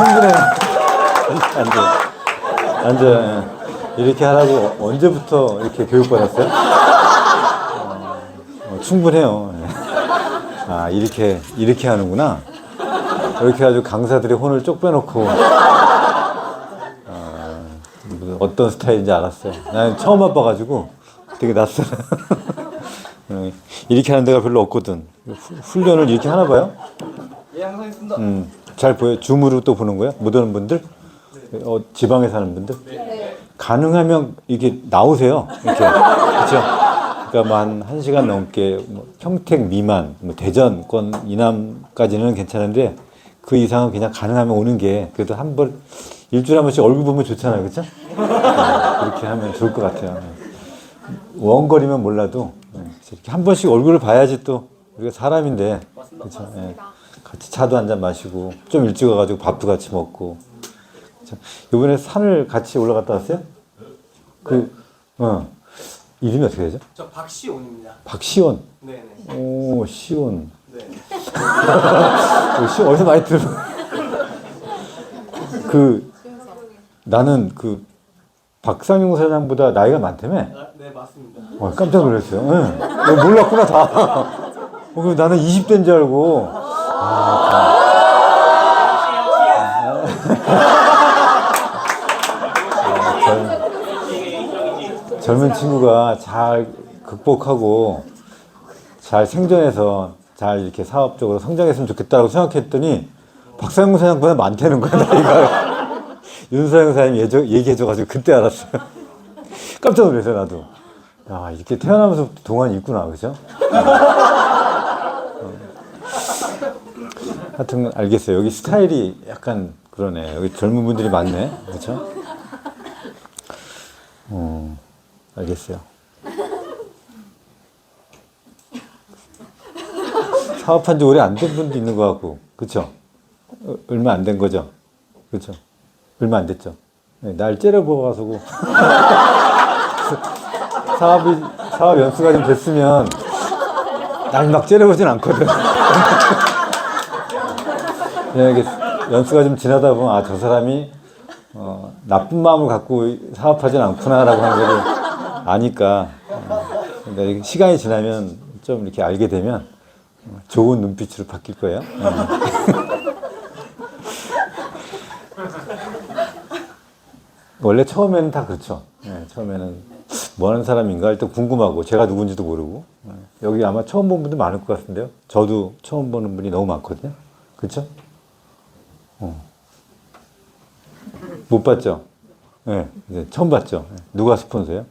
충분해. 앉아. 이렇게 하라고 언제부터 이렇게 교육받았어요? 충분해요. 아, 이렇게 하는구나. 이렇게 해가지고 강사들이 혼을 쪽 빼놓고, 어떤 스타일인지 알았어요. 난 처음 와봐가지고 되게 낯설어. 이렇게 하는 데가 별로 없거든. 훈련을 이렇게 하나 봐요? 예, 항상 있습니다. 잘 보여요? 줌으로 또 보는 거야? 못 오는 분들? 지방에 사는 분들? 네. 가능하면 이게 나오세요. 이렇게. 그렇죠? 그러니까 뭐 한 1시간 넘게 뭐 평택 미만, 뭐 대전권 이남까지는 괜찮은데 그 이상은 그냥 가능하면 오는 게 그래도 한 번, 일주일에 한 번씩 얼굴 보면 좋잖아요. 그렇죠? 그렇게 하면 좋을 것 같아요. 원거리면 몰라도 이렇게 한 번씩 얼굴을 봐야지 또 우리가 사람인데. 그렇죠? 예. 같이 차도 한잔 마시고 좀 일찍 와가지고 밥도 같이 먹고. 그렇죠? 이번에 산을 같이 올라갔다 왔어요? 이름이 어떻게 되죠? 저 박시온입니다. 박시온. 네네. 오, 시온. 네. 시온 어디서 많이 들어? 나는 박상용 사장보다 나이가 많다며? 아, 네, 맞습니다. 깜짝 놀랐어요. 네. 몰랐구나, 다. 그럼 나는 20대인 줄 알고. 젊은 친구가 잘 극복하고 잘 생존해서 잘 이렇게 사업적으로 성장했으면 좋겠다고 생각했더니 박상용 사장보다 많다는 거야, 나이가. 윤서영 사장님이 얘기해줘가지고 그때 알았어요. 깜짝 놀랐어요, 나도. 야, 이렇게 태어나면서 동안이 있구나, 그죠? 하여튼 알겠어요. 여기 스타일이 약간 그러네. 여기 젊은 분들이 많네, 그렇죠? 알겠어요. 사업한 지 오래 안 된 분도 있는 것 같고, 그렇죠? 얼마 안 된 거죠, 그렇죠? 얼마 안 됐죠. 네, 날 째려보아서 사업 연수가 좀 됐으면 날 막 째려보진 않거든. 그냥 이게 연수가 좀 지나다 보면 저 사람이 나쁜 마음을 갖고 사업하진 않구나라고 하는 걸 아니까. 근데 시간이 지나면 좀 이렇게 알게 되면 좋은 눈빛으로 바뀔 거예요. 원래 처음에는 다 그렇죠. 네, 처음에는 뭐 하는 사람인가 일단 궁금하고 제가 누군지도 모르고. 여기 아마 처음 본 분들 많을 것 같은데요. 저도 처음 보는 분이 너무 많거든요. 그렇죠? 못 봤죠? 네, 처음 봤죠? 누가 스폰서예요?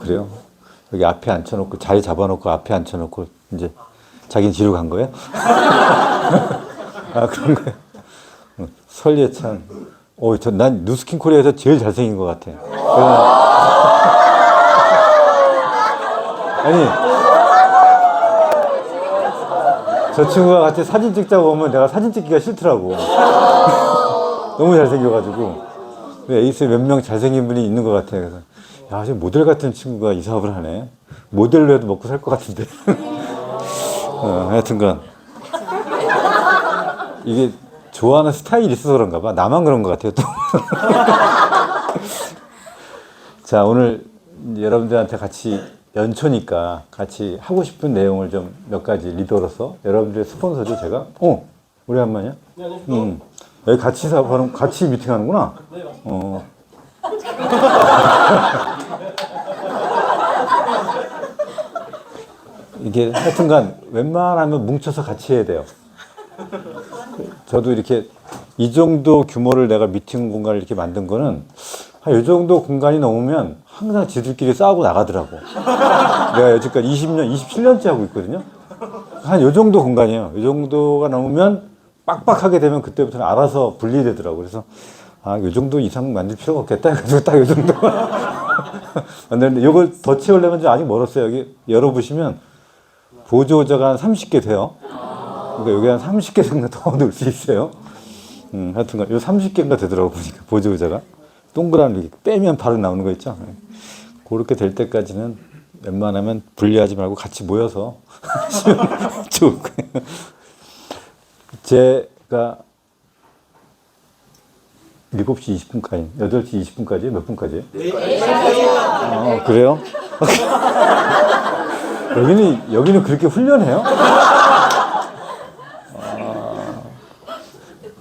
그래요? 여기 앞에 앉혀놓고 자리 잡아놓고 앞에 앉혀놓고 이제 자기는 뒤로 간 거예요? 그런 거예요? 설예찬. 난 누스킨 코리아에서 제일 잘생긴 것 같아. 아니, 저 친구가 같이 사진 찍자고 하면 내가 사진 찍기가 싫더라고. 너무 잘생겨가지고. 에이스에 몇 명 잘생긴 분이 있는 것 같아. 그래서, 야, 저 모델 같은 친구가 이 사업을 하네. 모델로 해도 먹고 살 것 같은데. 하여튼간. 이게 좋아하는 스타일이 있어서 그런가 봐. 나만 그런 것 같아요, 또. 자, 오늘 여러분들한테 같이 연초니까 같이 하고 싶은 내용을 좀 몇 가지 리더로서 여러분들의 스폰서죠, 제가. 오래간만이야? 네, 여기 같이 사업하는, 같이 미팅하는구나? 네, 맞습니다. 이게 하여튼간 웬만하면 뭉쳐서 같이 해야 돼요. 저도 이렇게 이 정도 규모를 내가 미팅 공간을 이렇게 만든 거는 한 이 정도 공간이 넘으면 항상 지들끼리 싸우고 나가더라고. 내가 여지까지 20년, 27년째 하고 있거든요. 한 이 정도 공간이에요. 이 정도가 넘으면 빡빡하게 되면 그때부터는 알아서 분리되더라고. 그래서 이 정도 이상 만들 필요가 없겠다. 그래서 딱 이 정도 만드는데 이걸 더 채우려면 좀 아직 멀었어요. 여기 열어보시면 보조자가 한 30개 돼요. 그러니까 여기 한 30개 정도 더 넣을 수 있어요. 하여튼간 요 30개인가 되더라고 보니까 보조자가 동그란 이렇게 빼면 바로 나오는 거 있죠. 그렇게 될 때까지는 웬만하면 분리하지 말고 같이 모여서 좋을 거예요. 제가 7시 20분까지, 8시 20분까지, 몇 분까지요? 네. 그래요? 여기는 그렇게 훈련해요?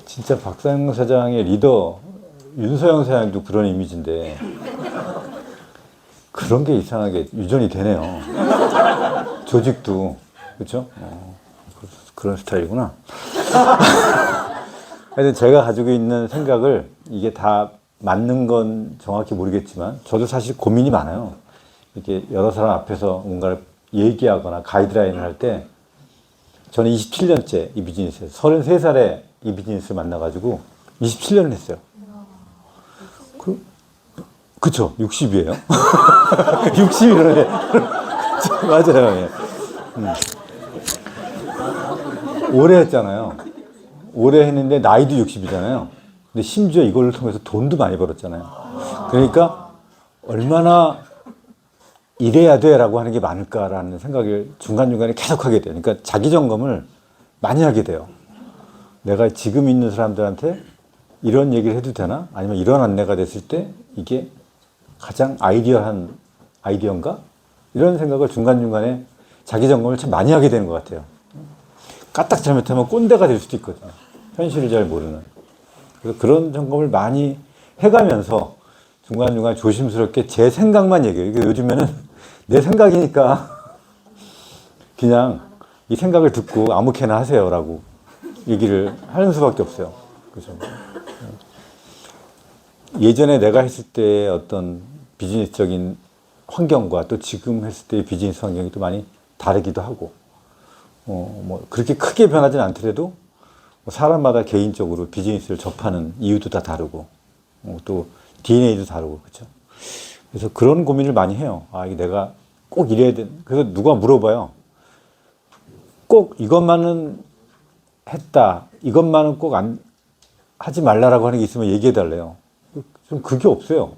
진짜 박상영 사장의 리더, 윤서영 사장도 그런 이미지인데, 그런 게 이상하게 유전이 되네요. 조직도, 그렇죠? 그런 스타일이구나. 하여튼 제가 가지고 있는 생각을 이게 다 맞는 건 정확히 모르겠지만 저도 사실 고민이 많아요. 이렇게 여러 사람 앞에서 뭔가를 얘기하거나 가이드라인을 할 때 저는 27년째 이 비즈니스에서 33살에 이 비즈니스를 만나가지고 27년을 했어요. 그쵸? 60이에요. 60이라네. 맞아요. 예. 오래 했잖아요. 오래 했는데 나이도 60이잖아요. 근데 심지어 이걸 통해서 돈도 많이 벌었잖아요. 그러니까 얼마나 이래야 돼라고 하는 게 많을까라는 생각을 중간중간에 계속 하게 돼요. 그러니까 자기 점검을 많이 하게 돼요. 내가 지금 있는 사람들한테 이런 얘기를 해도 되나? 아니면 이런 안내가 됐을 때 이게 가장 아이디어한 아이디어인가? 이런 생각을 중간중간에 자기 점검을 참 많이 하게 되는 것 같아요. 까딱 잘못하면 꼰대가 될 수도 있거든요. 현실을 잘 모르는. 그래서 그런 점검을 많이 해가면서 중간중간 조심스럽게 제 생각만 얘기해요. 이게 요즘에는 내 생각이니까 그냥 이 생각을 듣고 아무렇게나 하세요라고 얘기를 하는 수밖에 없어요. 그죠? 예전에 내가 했을 때 어떤 비즈니스적인 환경과 또 지금 했을 때의 비즈니스 환경이 또 많이 다르기도 하고, 뭐 그렇게 크게 변하진 않더라도 사람마다 개인적으로 비즈니스를 접하는 이유도 다 다르고, 또 DNA도 다르고, 그렇죠? 그래서 그런 고민을 많이 해요. 아, 이게 내가 꼭 이래야 돼. 그래서 누가 물어봐요. 꼭 이것만은 했다. 이것만은 꼭 하지 말라라고 하는 게 있으면 얘기해 달래요. 좀 그게 없어요.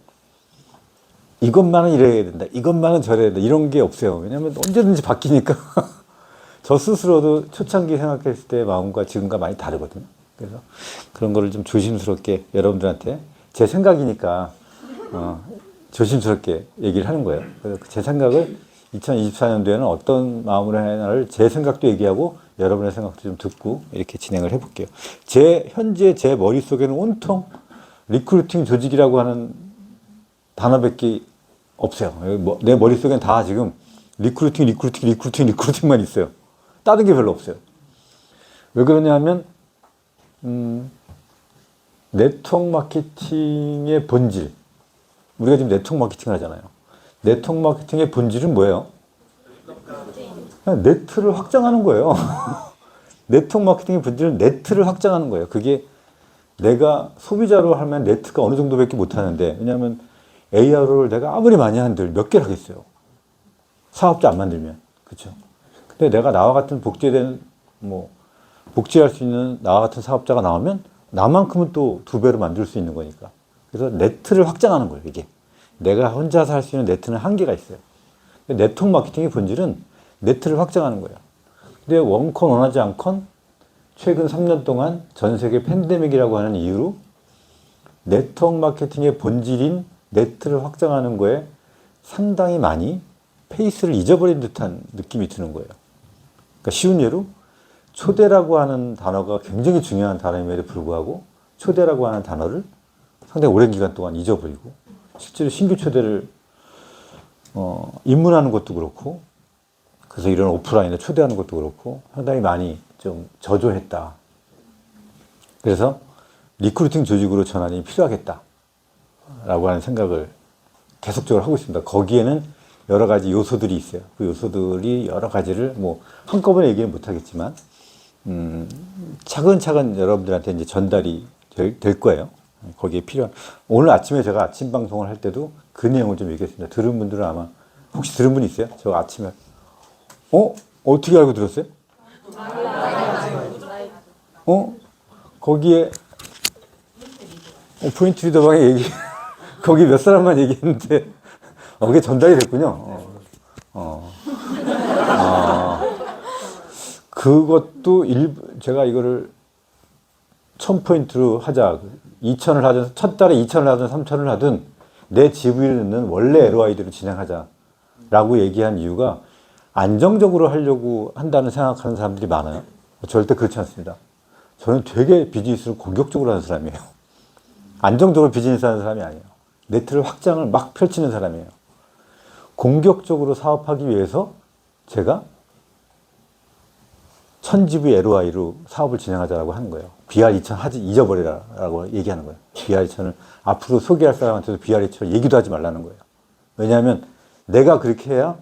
이것만은 이래야 된다. 이것만은 저래야 된다. 이런 게 없어요. 왜냐하면 언제든지 바뀌니까. 저 스스로도 초창기 생각했을 때 마음과 지금과 많이 다르거든요. 그래서 그런 거를 좀 조심스럽게 여러분들한테 제 생각이니까 조심스럽게 얘기를 하는 거예요. 그래서 제 생각을 2024년도에는 어떤 마음으로 해야하나를 제 생각도 얘기하고 여러분의 생각도 좀 듣고 이렇게 진행을 해볼게요. 현재 제 머릿속에는 온통 리크루팅 조직이라고 하는 단어밖에 없어요. 내 머릿속엔 다 지금 리크루팅만 있어요. 다른 게 별로 없어요. 왜 그러냐면 네트워크 마케팅의 본질, 우리가 지금 네트워크 마케팅을 하잖아요. 네트워크 마케팅의 본질은 뭐예요? 그냥 네트를 확장하는 거예요. 네트워크 마케팅의 본질은 네트를 확장하는 거예요. 그게 내가 소비자로 하면 네트가 어느 정도밖에 못 하는데, 왜냐하면 AR을 내가 아무리 많이 한들 몇 개를 하겠어요. 사업자 안 만들면. 그렇죠? 근데 내가 나와 같은 복제할 수 있는 나와 같은 사업자가 나오면 나만큼은 또 2배로 만들 수 있는 거니까. 그래서 네트를 확장하는 거예요, 이게. 내가 혼자서 할 수 있는 네트는 한계가 있어요. 네트워크 마케팅의 본질은 네트를 확장하는 거예요. 근데 원컨 원하지 않건 최근 3년 동안 전 세계 팬데믹이라고 하는 이유로 네트워크 마케팅의 본질인 네트를 확장하는 거에 상당히 많이 페이스를 잊어버린 듯한 느낌이 드는 거예요. 그러니까 쉬운 예로 초대라고 하는 단어가 굉장히 중요한 단어임에도 불구하고 초대라고 하는 단어를 상당히 오랜 기간 동안 잊어버리고, 실제로 신규 초대를 입문하는 것도 그렇고, 그래서 이런 오프라인에 초대하는 것도 그렇고 상당히 많이 좀 저조했다. 그래서 리크루팅 조직으로 전환이 필요하겠다라고 하는 생각을 계속적으로 하고 있습니다. 거기에는 여러 가지 요소들이 있어요. 그 요소들이 여러 가지를 한꺼번에 얘기는 못 하겠지만 차근차근 여러분들한테 이제 전달이 될 거예요. 거기에 필요한, 오늘 아침에 제가 아침 방송을 할 때도 그 내용을 좀 얘기했습니다. 들은 분들은 아마, 혹시 들은 분 있어요? 저 아침에 어떻게 알고 들었어요? 거기에 포인트 리더방에 거기 몇 사람만 얘기했는데 그게 전달이 됐군요. 그것도 제가 이거를 1000포인트로 하자. 2천을 하든 첫 달에 2천을 하든 3천을 하든 내 GV를 넣는 원래 LOI대로 진행하자라고 얘기한 이유가 안정적으로 하려고 한다는 생각하는 사람들이 많아요. 절대 그렇지 않습니다. 저는 되게 비즈니스를 공격적으로 하는 사람이에요. 안정적으로 비즈니스 하는 사람이 아니에요. 네트를 확장을 막 펼치는 사람이에요. 공격적으로 사업하기 위해서 제가 1000GV LOI로 사업을 진행하자라고 하는 거예요. BR2000 하지 잊어버리라라고 얘기하는 거예요. BR2000을 앞으로 소개할 사람한테도 BR2000 얘기도 하지 말라는 거예요. 왜냐하면 내가 그렇게 해야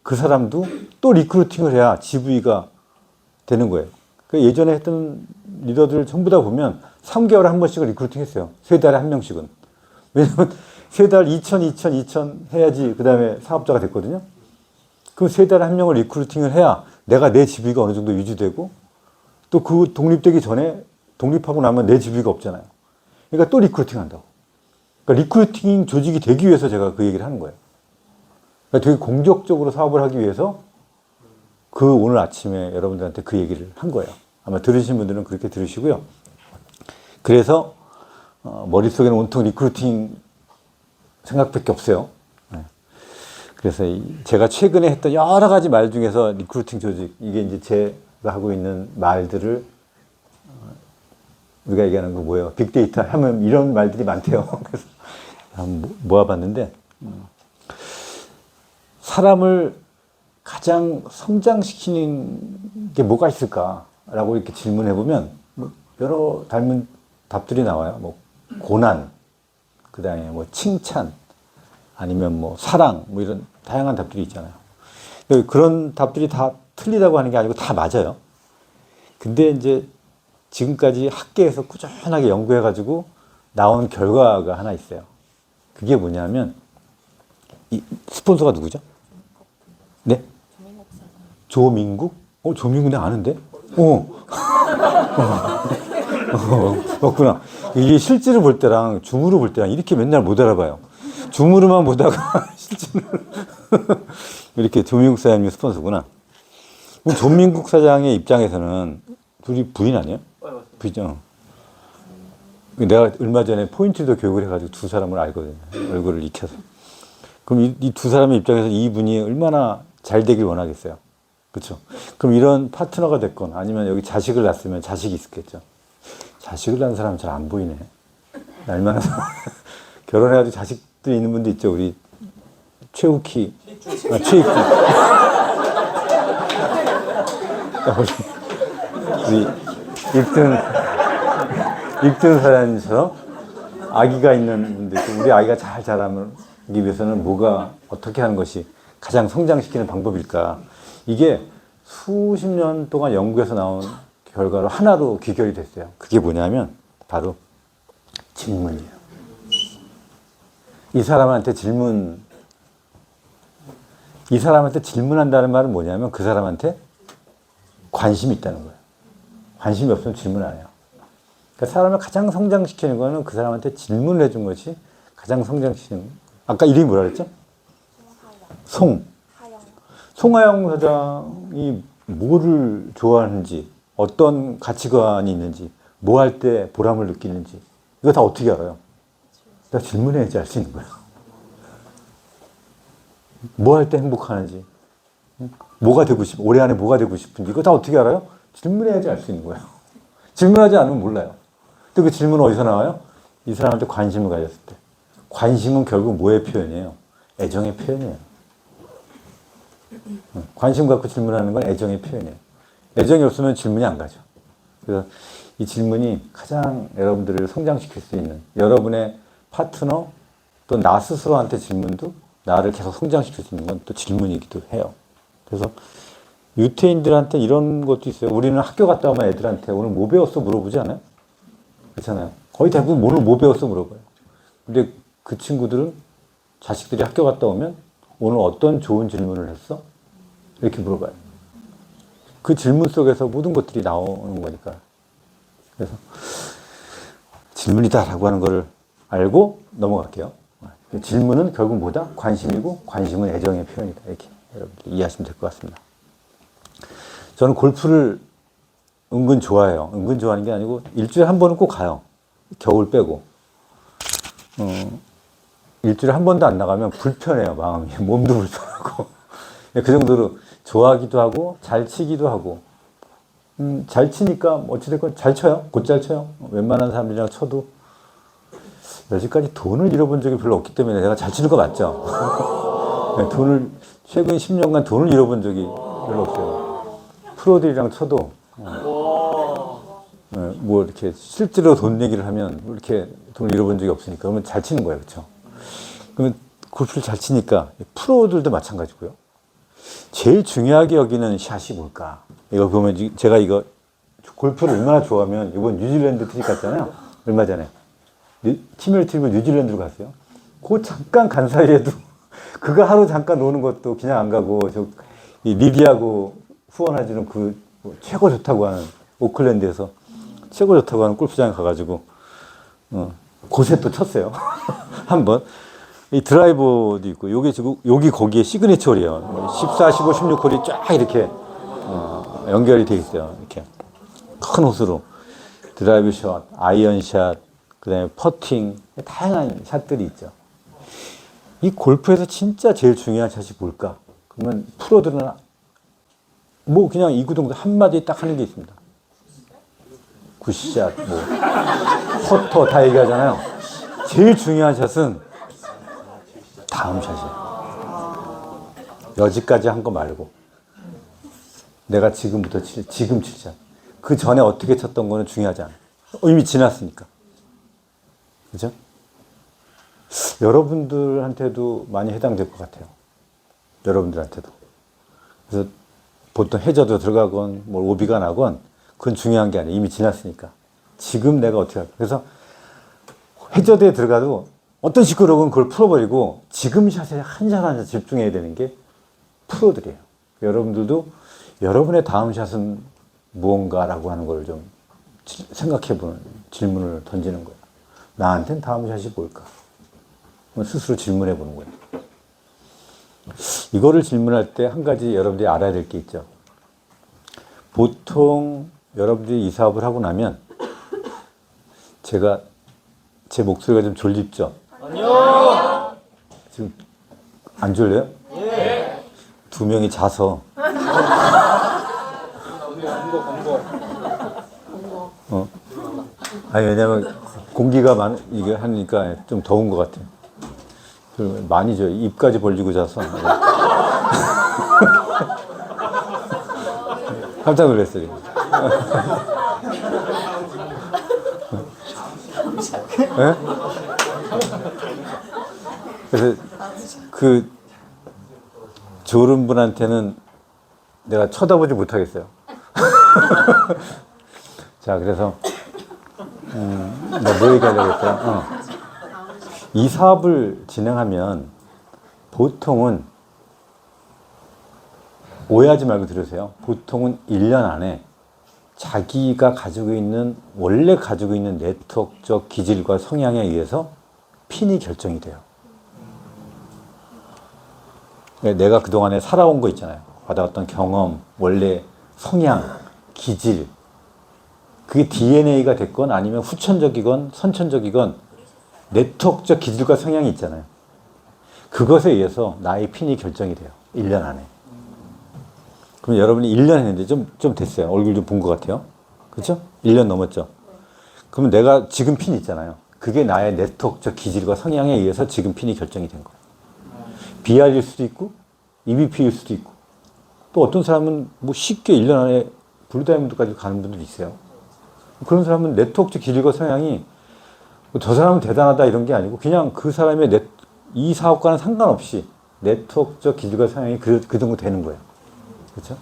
그 사람도 또 리크루팅을 해야 GV가 되는 거예요. 예전에 했던 리더들 전부 다 보면 3개월에 한 번씩은 리크루팅 했어요. 3달에 한 명씩은. 왜냐면 3달 2000 해야지 그 다음에 사업자가 됐거든요. 그럼 3달에 한 명을 리크루팅을 해야 내가 내 GV가 어느 정도 유지되고 또 그 독립되기 전에 독립하고 나면 내 GV가 없잖아요. 그러니까 또 리크루팅 한다고. 그러니까 리크루팅 조직이 되기 위해서 제가 그 얘기를 하는 거예요. 그러니까 되게 공격적으로 사업을 하기 위해서 그 오늘 아침에 여러분들한테 그 얘기를 한 거예요. 아마 들으신 분들은 그렇게 들으시고요. 그래서 머릿속에는 온통 리크루팅 생각밖에 없어요. 네. 그래서 제가 최근에 했던 여러 가지 말 중에서 리크루팅 조직, 이게 이제 제가 하고 있는 말들을 우리가 얘기하는 거 뭐예요? 빅데이터 하면 이런 말들이 많대요. 그래서 한번 모아봤는데 사람을 가장 성장시키는 게 뭐가 있을까라고 이렇게 질문해보면 뭐 여러 닮은 답들이 나와요. 뭐 고난, 그 다음에 뭐 칭찬, 아니면 뭐 사랑, 뭐 이런 다양한 답들이 있잖아요. 그런 답들이 다 틀리다고 하는 게 아니고 다 맞아요. 근데 이제 지금까지 학계에서 꾸준하게 연구해가지고 나온 결과가 하나 있어요. 그게 뭐냐면, 이 스폰서가 누구죠? 네? 조민국? 조민국 내가 아는데? 맞구나. 이게 실제로 볼 때랑 줌으로 볼 때랑 이렇게 맨날 못 알아봐요. 줌으로만 보다가 실제로 이렇게 조민국 사장님 스폰서구나. 그럼 조민국 사장의 입장에서는 둘이 부인 아니에요? 부인이죠. 내가 얼마 전에 포인트도 교육을 해가지고 두 사람을 알거든요. 얼굴을 익혀서. 그럼 이 두 사람의 입장에서 이분이 얼마나 잘 되길 원하겠어요. 그렇죠? 그럼 이런 파트너가 됐건 아니면 여기 자식을 낳았으면 자식이 있었겠죠. 자식을 낳은 사람은 잘 안 보이네. 날만한 사람. 결혼해가지고 자식들이 있는 분도 있죠. 우리 최욱희. 최익희. 우리 익든 사장님처럼 아기가 있는 분들 있고, 우리 아이가 잘 자라기 위해서는 뭐가 어떻게 하는 것이 가장 성장시키는 방법일까? 이게 수십 년 동안 연구에서 나온 결과로 하나로 귀결이 됐어요. 그게 뭐냐면 바로 질문이에요. 이 사람한테 질문한다는 말은 뭐냐면 그 사람한테 관심이 있다는 거예요. 관심이 없으면 질문 안 해요. 그러니까 사람을 가장 성장시키는 거는 그 사람한테 질문을 해준 것이 가장 성장시키는 거예요. 아까 이름이 뭐라 그랬죠? 송하영 사장이 뭐를 좋아하는지, 어떤 가치관이 있는지, 뭐 할 때 보람을 느끼는지, 이거 다 어떻게 알아요? 내가 질문해야지 알 수 있는 거예요. 뭐 할 때 행복하는지, 뭐가 되고 올해 안에 뭐가 되고 싶은지, 이거 다 어떻게 알아요? 질문해야지 알 수 있는 거예요. 질문하지 않으면 몰라요. 근데 그 질문은 어디서 나와요? 이 사람한테 관심을 가졌을 때. 관심은 결국 뭐의 표현이에요? 애정의 표현이에요. 관심 갖고 질문하는 건 애정의 표현이에요. 애정이 없으면 질문이 안 가죠. 그래서 이 질문이 가장 여러분들을 성장시킬 수 있는, 여러분의 파트너 또 나 스스로한테 질문도 나를 계속 성장시킬 수 있는 건 또 질문이기도 해요. 그래서 유태인들한테 이런 것도 있어요. 우리는 학교 갔다 오면 애들한테 오늘 뭐 배웠어 물어보지 않아요? 그렇잖아요. 거의 대부분 오늘 뭐 배웠어 물어봐요. 근데 그 친구들은 자식들이 학교 갔다 오면 오늘 어떤 좋은 질문을 했어? 이렇게 물어봐요. 그 질문 속에서 모든 것들이 나오는 거니까. 그래서 질문이다라고 하는 거를 알고 넘어갈게요. 질문은 결국 뭐다? 관심이고, 관심은 애정의 표현이다. 이렇게 여러분들이 이해하시면 될 것 같습니다. 저는 골프를 은근 좋아해요. 은근 좋아하는 게 아니고 일주일에 한 번은 꼭 가요. 겨울 빼고. 일주일에 한 번도 안 나가면 불편해요, 마음이. 몸도 불편하고. 그 정도로 좋아하기도 하고, 잘 치기도 하고. 잘 치니까, 어찌됐건 잘 쳐요. 곧 잘 쳐요. 웬만한 사람들이랑 쳐도. 여지까지 돈을 잃어본 적이 별로 없기 때문에 내가 잘 치는 거 맞죠? 네, 최근 10년간 돈을 잃어본 적이 별로 없어요. 프로들이랑 쳐도, 뭐 이렇게 실제로 돈 얘기를 하면 뭐 이렇게 돈을 잃어본 적이 없으니까. 그러면 잘 치는 거예요. 그렇죠? 그러면 골프를 잘 치니까 프로들도 마찬가지고요. 제일 중요하게 여기는 샷이 뭘까? 이거 보면 제가 이거 골프를 얼마나 좋아하면 이번 뉴질랜드 트립 갔잖아요. 얼마 전에. 팀을 트립을 뉴질랜드로 갔어요. 그 잠깐 간 사이에도 그거 하루 잠깐 노는 것도 그냥 안 가고 이 리디하고 후원해주는 최고 좋다고 하는 오클랜드에서 최고 좋다고 하는 골프장에 가가지고 곳에 또 쳤어요. 한번. 이 드라이버도 있고, 여기 거기에 시그니처 홀이에요. 14, 15, 16홀이 쫙 이렇게, 연결이 돼 있어요. 이렇게. 큰 홀수로. 드라이브 샷, 아이언 샷, 그 다음에 퍼팅, 다양한 샷들이 있죠. 이 골프에서 진짜 제일 중요한 샷이 뭘까? 그러면 프로들은 뭐 그냥 이구동성 한마디 딱 하는 게 있습니다. 굿샷, 퍼터 다 얘기하잖아요. 제일 중요한 샷은 다음 샷이에요. 여지까지 한 거 말고 내가 지금부터 지금 칠 샷. 그 전에 어떻게 쳤던 거는 중요하지 않아요. 이미 지났으니까. 그죠? 여러분들한테도 많이 해당될 것 같아요. 여러분들한테도. 그래서 보통 해저도 들어가건 오비가 나건 그건 중요한 게 아니에요. 이미 지났으니까. 지금 내가 어떻게 할까. 그래서 해저드에 들어가도 어떤 시끄러운 그걸 풀어버리고 지금 샷에 한 샷 한 샷 집중해야 되는 게 프로들이에요. 여러분들도 여러분의 다음 샷은 무언가라고 하는 걸 좀 생각해보는 질문을 던지는 거예요. 나한텐 다음 샷이 뭘까? 스스로 질문해보는 거예요. 이거를 질문할 때 한 가지 여러분들이 알아야 될 게 있죠. 보통 여러분들이 이 사업을 하고 나면 제 목소리가 좀 졸립죠? 아니요. 지금 안 졸려요? 예. 두 명이 자서. 아니 왜냐면 공기가 이게 하니까 좀 더운 것 같아요. 많이 져요. 입까지 벌리고 자서. 깜짝 놀랐어요. 네? 그래서 졸은 분한테는 내가 쳐다보지 못하겠어요. 자, 그래서 뭐 얘기하려고 했어요? 이 사업을 진행하면 보통은 오해하지 말고 들으세요. 보통은 1년 안에 자기가 원래 가지고 있는 네트워크적 기질과 성향에 의해서 핀이 결정이 돼요. 내가 그동안에 살아온 거 있잖아요. 받아왔던 경험, 원래 성향, 기질. 그게 DNA가 됐건 아니면 후천적이건 선천적이건 네트워크적 기질과 성향이 있잖아요. 그것에 의해서 나의 핀이 결정이 돼요. 1년 안에. 그럼 여러분이 1년 했는데 좀 됐어요. 얼굴 좀 본 것 같아요. 그렇죠? 1년 넘었죠? 그러면 내가 지금 핀 있잖아요. 그게 나의 네트워크적 기질과 성향에 의해서 지금 핀이 결정이 된 거예요. BR일 수도 있고 EVP일 수도 있고 또 어떤 사람은 뭐 쉽게 1년 안에 블루다이몬드까지 가는 분들이 있어요. 그런 사람은 네트워크적 기질과 성향이 저 사람은 대단하다 이런 게 아니고 그냥 그 사람의 이 사업과는 상관없이 네트워크적 기질과 성향이 그 정도 되는 거예요. 그렇죠?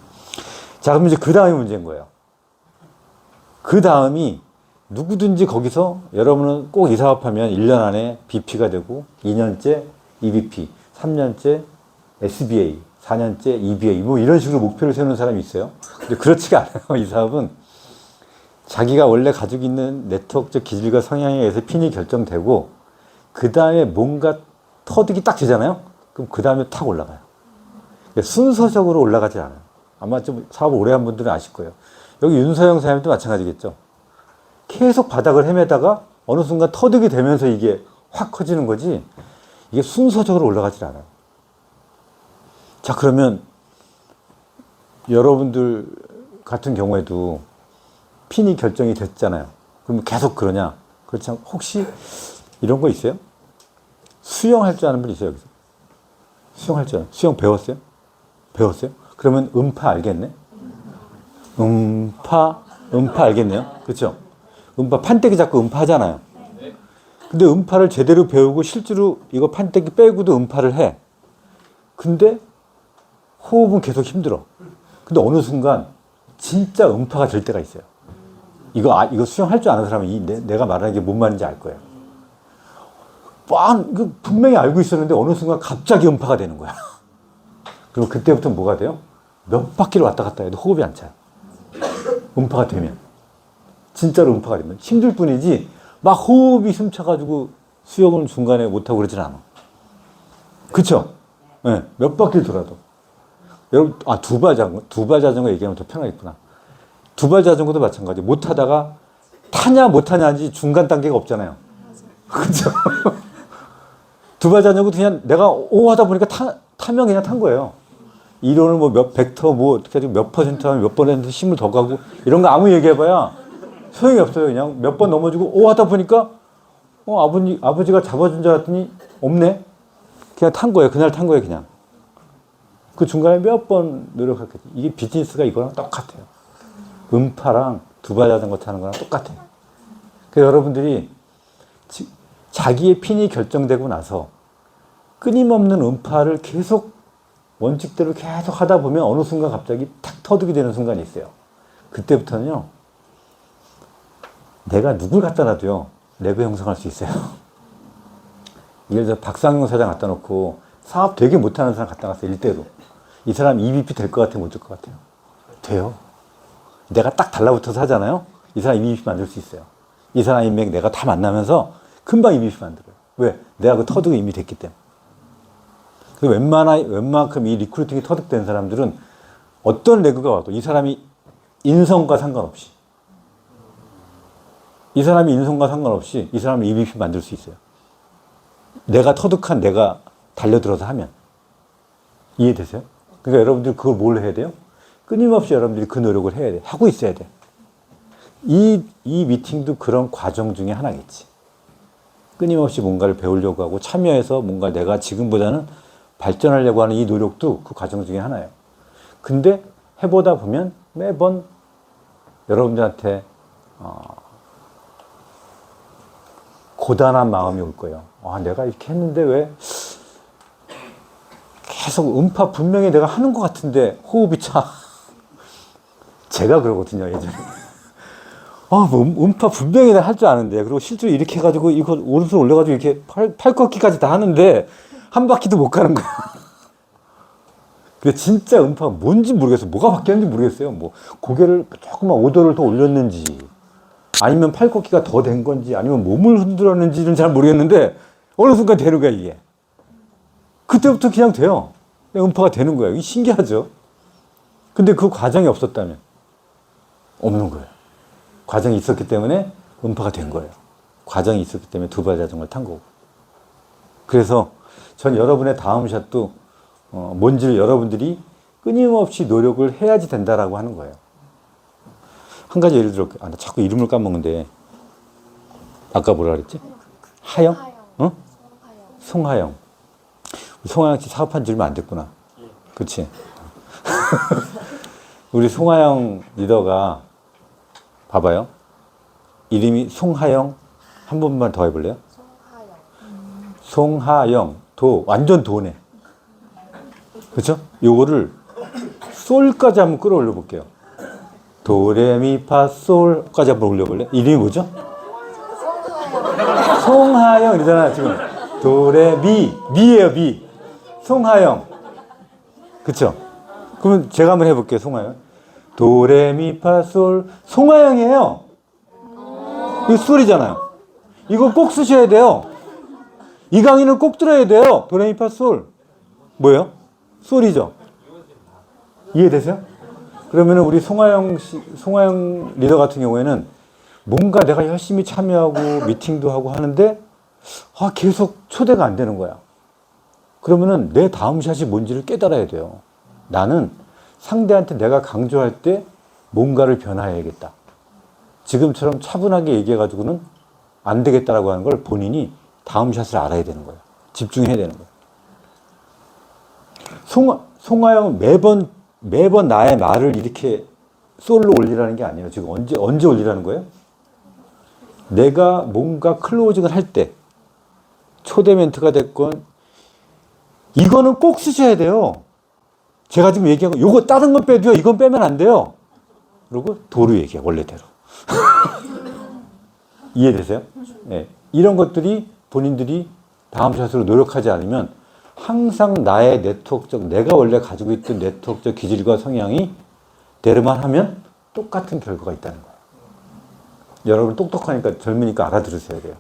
자, 그럼 이제 그 다음이 문제인 거예요. 그 다음이 누구든지 거기서 여러분은 꼭 이 사업하면 1년 안에 BP가 되고 2년째 EVP, 3년째 SBA, 4년째 EBA 뭐 이런 식으로 목표를 세우는 사람이 있어요. 근데 그렇지가 않아요. 이 사업은 자기가 원래 가지고 있는 네트워크적 기질과 성향에 의해서 핀이 결정되고 그 다음에 뭔가 터득이 딱 되잖아요. 그럼 그 다음에 탁 올라가요. 순서적으로 올라가지 않아요. 아마 좀 사업을 오래 한 분들은 아실 거예요. 여기 윤서영 사장님도 마찬가지겠죠. 계속 바닥을 헤매다가 어느 순간 터득이 되면서 이게 확 커지는 거지 이게 순서적으로 올라가질 않아요. 자, 그러면 여러분들 같은 경우에도 핀이 결정이 됐잖아요. 그러면 계속 그러냐? 그렇지 않고 혹시 이런 거 있어요? 수영할 줄 아는 분 있어요, 여기서? 수영할 줄 아는 수영 배웠어요? 배웠어요? 그러면 음파 알겠네? 음파 알겠네요? 그렇죠? 음파, 판때기 잡고 음파 하잖아요. 근데 음파를 제대로 배우고 실제로 이거 판때기 빼고도 음파를 해. 근데 호흡은 계속 힘들어. 근데 어느 순간 진짜 음파가 될 때가 있어요. 이거 수영할 줄 아는 사람은 내가 말하는 게 뭔 말인지 알 거예요. 분명히 알고 있었는데 어느 순간 갑자기 음파가 되는 거야. 그리고 그때부터 뭐가 돼요? 몇 바퀴를 왔다 갔다 해도 호흡이 안 차요. 음파가 되면. 진짜로 음파가 되면. 힘들 뿐이지 막 호흡이 숨차가지고 수영을 중간에 못하고 그러진 않아. 그쵸? 네, 몇 바퀴를 돌아도. 여러분, 두발 자전거 얘기하면 더 편하겠구나. 두발 자전거도 마찬가지. 못하다가 타냐 못하냐지 중간 단계가 없잖아요. 그죠? 두발 자전거도 그냥 내가 하다 보니까 타면 그냥 탄 거예요. 이론을 뭐 몇 벡터 어떻게 해서 몇 퍼센트 하면 몇 퍼센트 힘을 더 가고 이런 거 아무 얘기해봐야 소용이 없어요. 그냥 몇 번 넘어지고 하다 보니까 아버지가 잡아준 줄 알았더니 없네. 그냥 탄 거예요. 그날 탄 거예요. 그냥. 그 중간에 몇 번 노력했겠지. 이게 비즈니스가 이거랑 똑같아요. 음파랑 두발 자전거 타는 거랑 똑같아요. 그래서 여러분들이 자기의 핀이 결정되고 나서 끊임없는 음파를 계속 원칙대로 계속 하다 보면 어느 순간 갑자기 탁 터득이 되는 순간이 있어요. 그때부터는요, 내가 누굴 갖다 놔도요, 레벨 형성할 수 있어요. 예를 들어 박상용 사장 갖다 놓고 사업 되게 못하는 사람 갖다 놨어요, 일대로. 이 사람 EVP 될 것 같아요, 못 될 것 같아요? 돼요. 내가 딱 달라붙어서 하잖아요? 이 사람 EVP 만들 수 있어요. 이 사람 인맥 내가 다 만나면서 금방 EVP 만들어요. 왜? 내가 그 터득이 이미 됐기 때문에. 웬만큼 이 리크루팅이 터득된 사람들은 어떤 레그가 와도 이 사람이 인성과 상관없이 이 사람은 EVP 만들 수 있어요. 내가 달려들어서 하면. 이해되세요? 그러니까 여러분들 그걸 뭘 해야 돼요? 끊임없이 여러분들이 그 노력을 해야 돼. 하고 있어야 돼. 이 미팅도 그런 과정 중에 하나겠지. 끊임없이 뭔가를 배우려고 하고 참여해서 뭔가 내가 지금보다는 발전하려고 하는 이 노력도 그 과정 중에 하나예요. 근데 해보다 보면 매번 여러분들한테 고단한 마음이 올 거예요. 내가 이렇게 했는데 왜 계속 음파 분명히 내가 하는 것 같은데 호흡이 차. 제가 그러거든요, 예전에. 음파 분명히 내가 할 줄 아는데, 그리고 실제로 이렇게 해가지고 이거 오른손 올려가지고 이렇게 팔 걷기까지 다 하는데 한 바퀴도 못 가는 거야. 근데 진짜 음파가 뭔지 모르겠어요. 뭐가 바뀌었는지 모르겠어요. 뭐 고개를 조금만 5도를 더 올렸는지, 아니면 팔 걷기가 더 된 건지, 아니면 몸을 흔들었는지는 잘 모르겠는데 어느 순간 되는 거야, 이게. 그때부터 그냥 돼요. 음파가 되는 거예요. 이게 신기하죠? 근데 그 과정이 없었다면 없는 거예요. 과정이 있었기 때문에 음파가 된 거예요. 과정이 있었기 때문에 두발 자전거를 탄 거고. 그래서 전 여러분의 다음 샷도 뭔지를 여러분들이 끊임없이 노력을 해야지 된다라고 하는 거예요. 한 가지 예를 들어, 나 자꾸 이름을 까먹는데, 아까 뭐라 그랬지? 하영? 어? 송하영. 송하영 씨 사업한 지 얼마 안 됐구나. 그치? 우리 송하영 리더가, 봐봐요. 이름이 송하영. 한 번만 더 해볼래요? 송하영. 완전 도네. 그쵸? 요거를 솔까지 한번 끌어올려 볼게요. 도레미파솔까지 한번 올려볼래? 이름이 뭐죠? 송하영 이러잖아, 지금. 미예요, 미. 송하영. 그쵸? 그러면 제가 한번 해볼게요, 송하영. 도레미파솔. 송하영이에요. 이거 솔이잖아요. 이거 꼭 쓰셔야 돼요. 이 강의는 꼭 들어야 돼요. 도레미파솔. 뭐예요? 솔이죠. 이해되세요? 그러면 우리 송하영 리더 같은 경우에는 뭔가 내가 열심히 참여하고 미팅도 하고 하는데 계속 초대가 안 되는 거야. 그러면은 내 다음 샷이 뭔지를 깨달아야 돼요. 나는 상대한테 내가 강조할 때 뭔가를 변화해야겠다. 지금처럼 차분하게 얘기해가지고는 안 되겠다라고 하는 걸 본인이 다음 샷을 알아야 되는 거예요. 집중해야 되는 거예요. 송하영은 매번 나의 말을 이렇게 솔로 올리라는 게 아니에요. 지금 언제 올리라는 거예요? 내가 뭔가 클로징을 할 때, 초대 멘트가 됐건, 이거는 꼭 쓰셔야 돼요. 제가 지금 얘기한 거, 요거 다른 건 빼도요, 이건 빼면 안 돼요. 그리고 도로 얘기해, 원래대로. 이해되세요? 네. 이런 것들이 본인들이 다음 샷으로 노력하지 않으면 항상 나의 네트워크적, 내가 원래 가지고 있던 네트워크적 기질과 성향이 대르만 하면 똑같은 결과가 있다는 거예요. 여러분 똑똑하니까 젊으니까 알아들으셔야 돼요.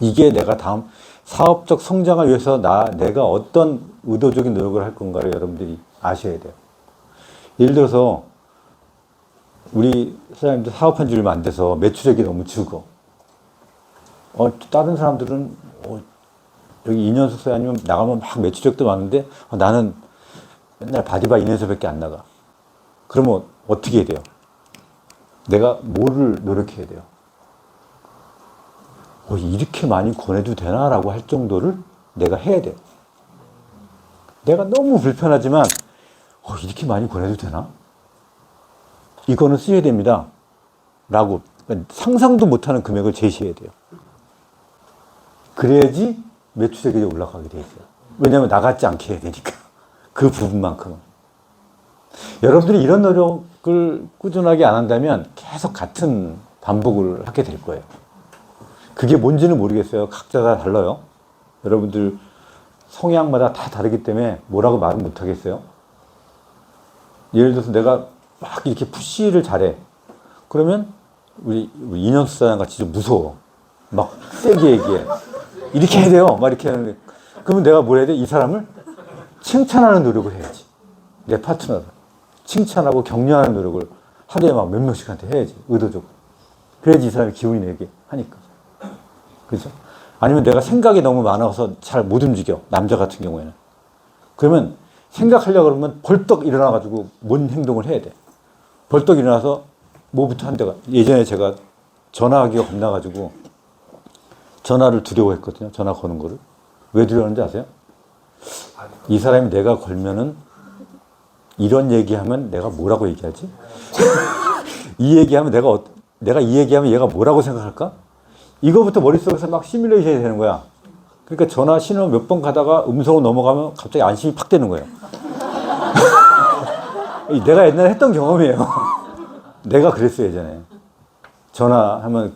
이게 내가 다음 사업적 성장을 위해서 내가 어떤 의도적인 노력을 할 건가를 여러분들이 아셔야 돼요. 예를 들어서 우리 사장님들 사업한 지 얼마 안 돼서 매출액이 너무 적어. 다른 사람들은 여기 2년 사장님 나가면 막 매출액도 많은데 나는 맨날 바디바 2년서밖에 안 나가. 그러면 어떻게 해야 돼요? 내가 뭐를 노력해야 돼요? 이렇게 많이 권해도 되나라고 할 정도를 내가 해야 돼요. 내가 너무 불편하지만 이렇게 많이 권해도 되나? 이거는 쓰셔야 됩니다. 라고 상상도 못하는 금액을 제시해야 돼요. 그래야지 매출액이 올라가게 돼 있어요. 왜냐하면 나같지 않게 해야 되니까. 그 부분만큼은. 여러분들이 이런 노력을 꾸준하게 안 한다면 계속 같은 반복을 하게 될 거예요. 그게 뭔지는 모르겠어요. 각자 다 달라요. 여러분들 성향마다 다 다르기 때문에 뭐라고 말은 못 하겠어요. 예를 들어서 내가 막 이렇게 푸시를 잘해. 그러면 우리 이년수 사장 같이 좀 무서워. 막 세게 얘기해. 이렇게 해야 돼요. 막 이렇게 하는데. 그러면 내가 뭘 해야 돼? 이 사람을 칭찬하는 노력을 해야지. 내 파트너를. 칭찬하고 격려하는 노력을 하루에 막 몇 명씩한테 해야지. 의도적으로. 그래야지 이 사람이 기운이 내게 하니까. 그죠? 아니면 내가 생각이 너무 많아서 잘 못 움직여. 남자 같은 경우에는. 그러면 생각하려고 그러면 벌떡 일어나가지고 뭔 행동을 해야 돼. 벌떡 일어나서 뭐부터 한대가. 예전에 제가 전화하기가 겁나가지고 전화를 두려워했거든요. 전화 거는 거를. 왜 두려웠는지 아세요? 이 사람이 내가 걸면은 이런 얘기하면 내가 뭐라고 얘기하지? 이 얘기하면 내가 이 얘기하면 얘가 뭐라고 생각할까? 이거부터 머릿속에서 막 시뮬레이션이 되는 거야. 그러니까 전화 신호 몇 번 가다가 음성으로 넘어가면 갑자기 안심이 팍 되는 거예요. 내가 옛날에 했던 경험이에요. 내가 그랬어요, 예전에. 전화하면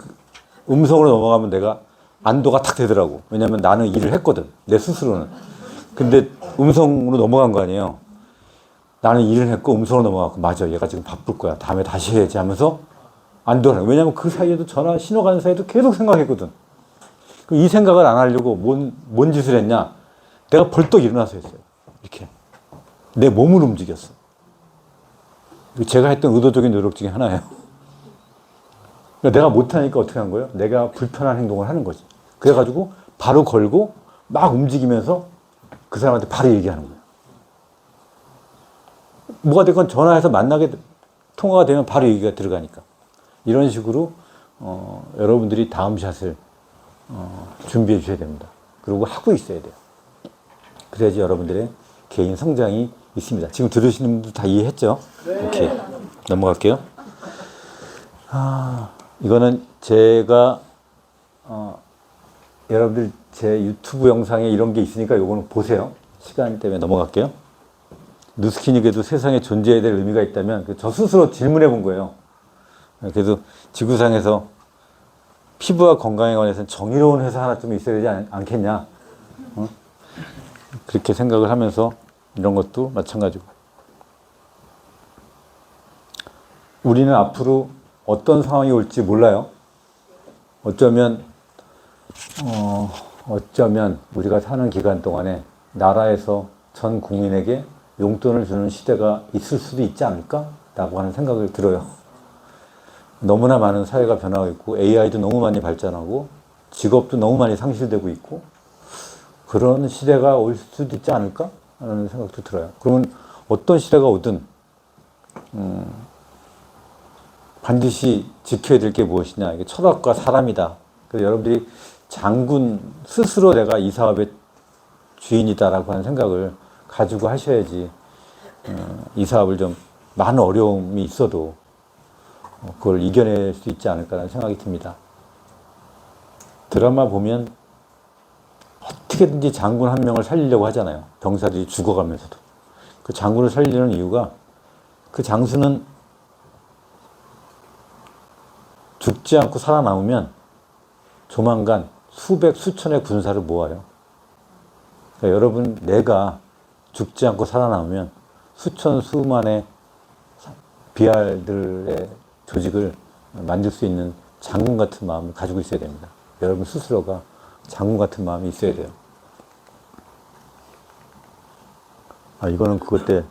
음성으로 넘어가면 내가 안도가 탁 되더라고. 왜냐면 나는 일을 했거든. 내 스스로는. 근데 음성으로 넘어간 거 아니에요. 나는 일을 했고 음성으로 넘어갔고 맞아. 얘가 지금 바쁠 거야. 다음에 다시 해야지 하면서 안도가. 왜냐면 그 사이에도 전화 신호 가는 사이에도 계속 생각했거든. 그럼 이 생각을 안 하려고 뭔 짓을 했냐. 내가 벌떡 일어나서 했어요. 이렇게. 내 몸을 움직였어. 제가 했던 의도적인 노력 중에 하나예요. 그러니까 내가 못하니까 어떻게 한 거예요? 내가 불편한 행동을 하는 거지. 그래가지고 바로 걸고 막 움직이면서 그 사람한테 바로 얘기하는 거예요. 뭐가 됐건 전화해서 통화가 되면 바로 얘기가 들어가니까. 이런 식으로 여러분들이 다음 샷을 준비해 주셔야 됩니다. 그리고 하고 있어야 돼요. 그래야지 여러분들의 개인 성장이 있습니다. 지금 들으시는 분들 다 이해했죠? 네. 오케이. 넘어갈게요. 이거는 제가 여러분들 제 유튜브 영상에 이런 게 있으니까 이거는 보세요. 시간 때문에 넘어갈게요. 누스킨에게도 세상에 존재해야 될 의미가 있다면 저 스스로 질문해 본 거예요. 그래도 지구상에서 피부와 건강에 관해서는 정의로운 회사 하나쯤 있어야 되지 않겠냐. 그렇게 생각을 하면서 이런 것도 마찬가지고. 우리는 앞으로 어떤 상황이 올지 몰라요. 어쩌면 우리가 사는 기간 동안에 나라에서 전 국민에게 용돈을 주는 시대가 있을 수도 있지 않을까? 라고 하는 생각을 들어요. 너무나 많은 사회가 변하고 있고 AI도 너무 많이 발전하고 직업도 너무 많이 상실되고 있고 그런 시대가 올 수도 있지 않을까? 하는 생각도 들어요. 그러면 어떤 시대가 오든 반드시 지켜야 될 게 무엇이냐. 이게 철학과 사람이다. 그래서 여러분들이 장군 스스로 내가 이 사업의 주인이다라고 하는 생각을 가지고 하셔야지 이 사업을 좀 많은 어려움이 있어도 그걸 이겨낼 수 있지 않을까라는 생각이 듭니다. 드라마 보면 어떻게든지 장군 한 명을 살리려고 하잖아요. 병사들이 죽어가면서도. 그 장군을 살리려는 이유가 그 장수는 죽지 않고 살아남으면 조만간 수백, 수천의 군사를 모아요. 그러니까 여러분, 내가 죽지 않고 살아남으면 수천, 수만의 비알들의 조직을 만들 수 있는 장군 같은 마음을 가지고 있어야 됩니다. 여러분 스스로가 장군 같은 마음이 있어야 돼요. 아, 이거는 그때,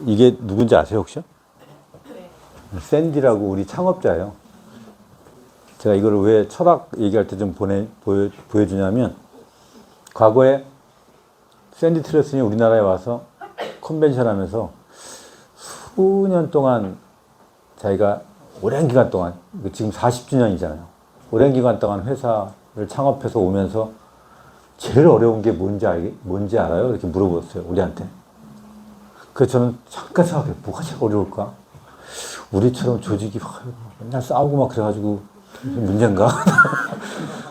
이게 누군지 아세요, 혹시? 샌디라고 우리 창업자예요. 제가 이거를 왜 철학 얘기할 때 좀 보여주냐면, 과거에 샌디 트레슨이 우리나라에 와서 컨벤션 하면서 수년 동안 자기가 오랜 기간 동안, 지금 40주년이잖아요. 오랜 기간 동안 회사를 창업해서 오면서 제일 어려운 게 뭔지 알아요? 이렇게 물어봤어요, 우리한테. 그래서 저는 잠깐 생각해요. 뭐가 제일 어려울까? 우리처럼 조직이 맨날 싸우고 막 그래가지고 문제인가?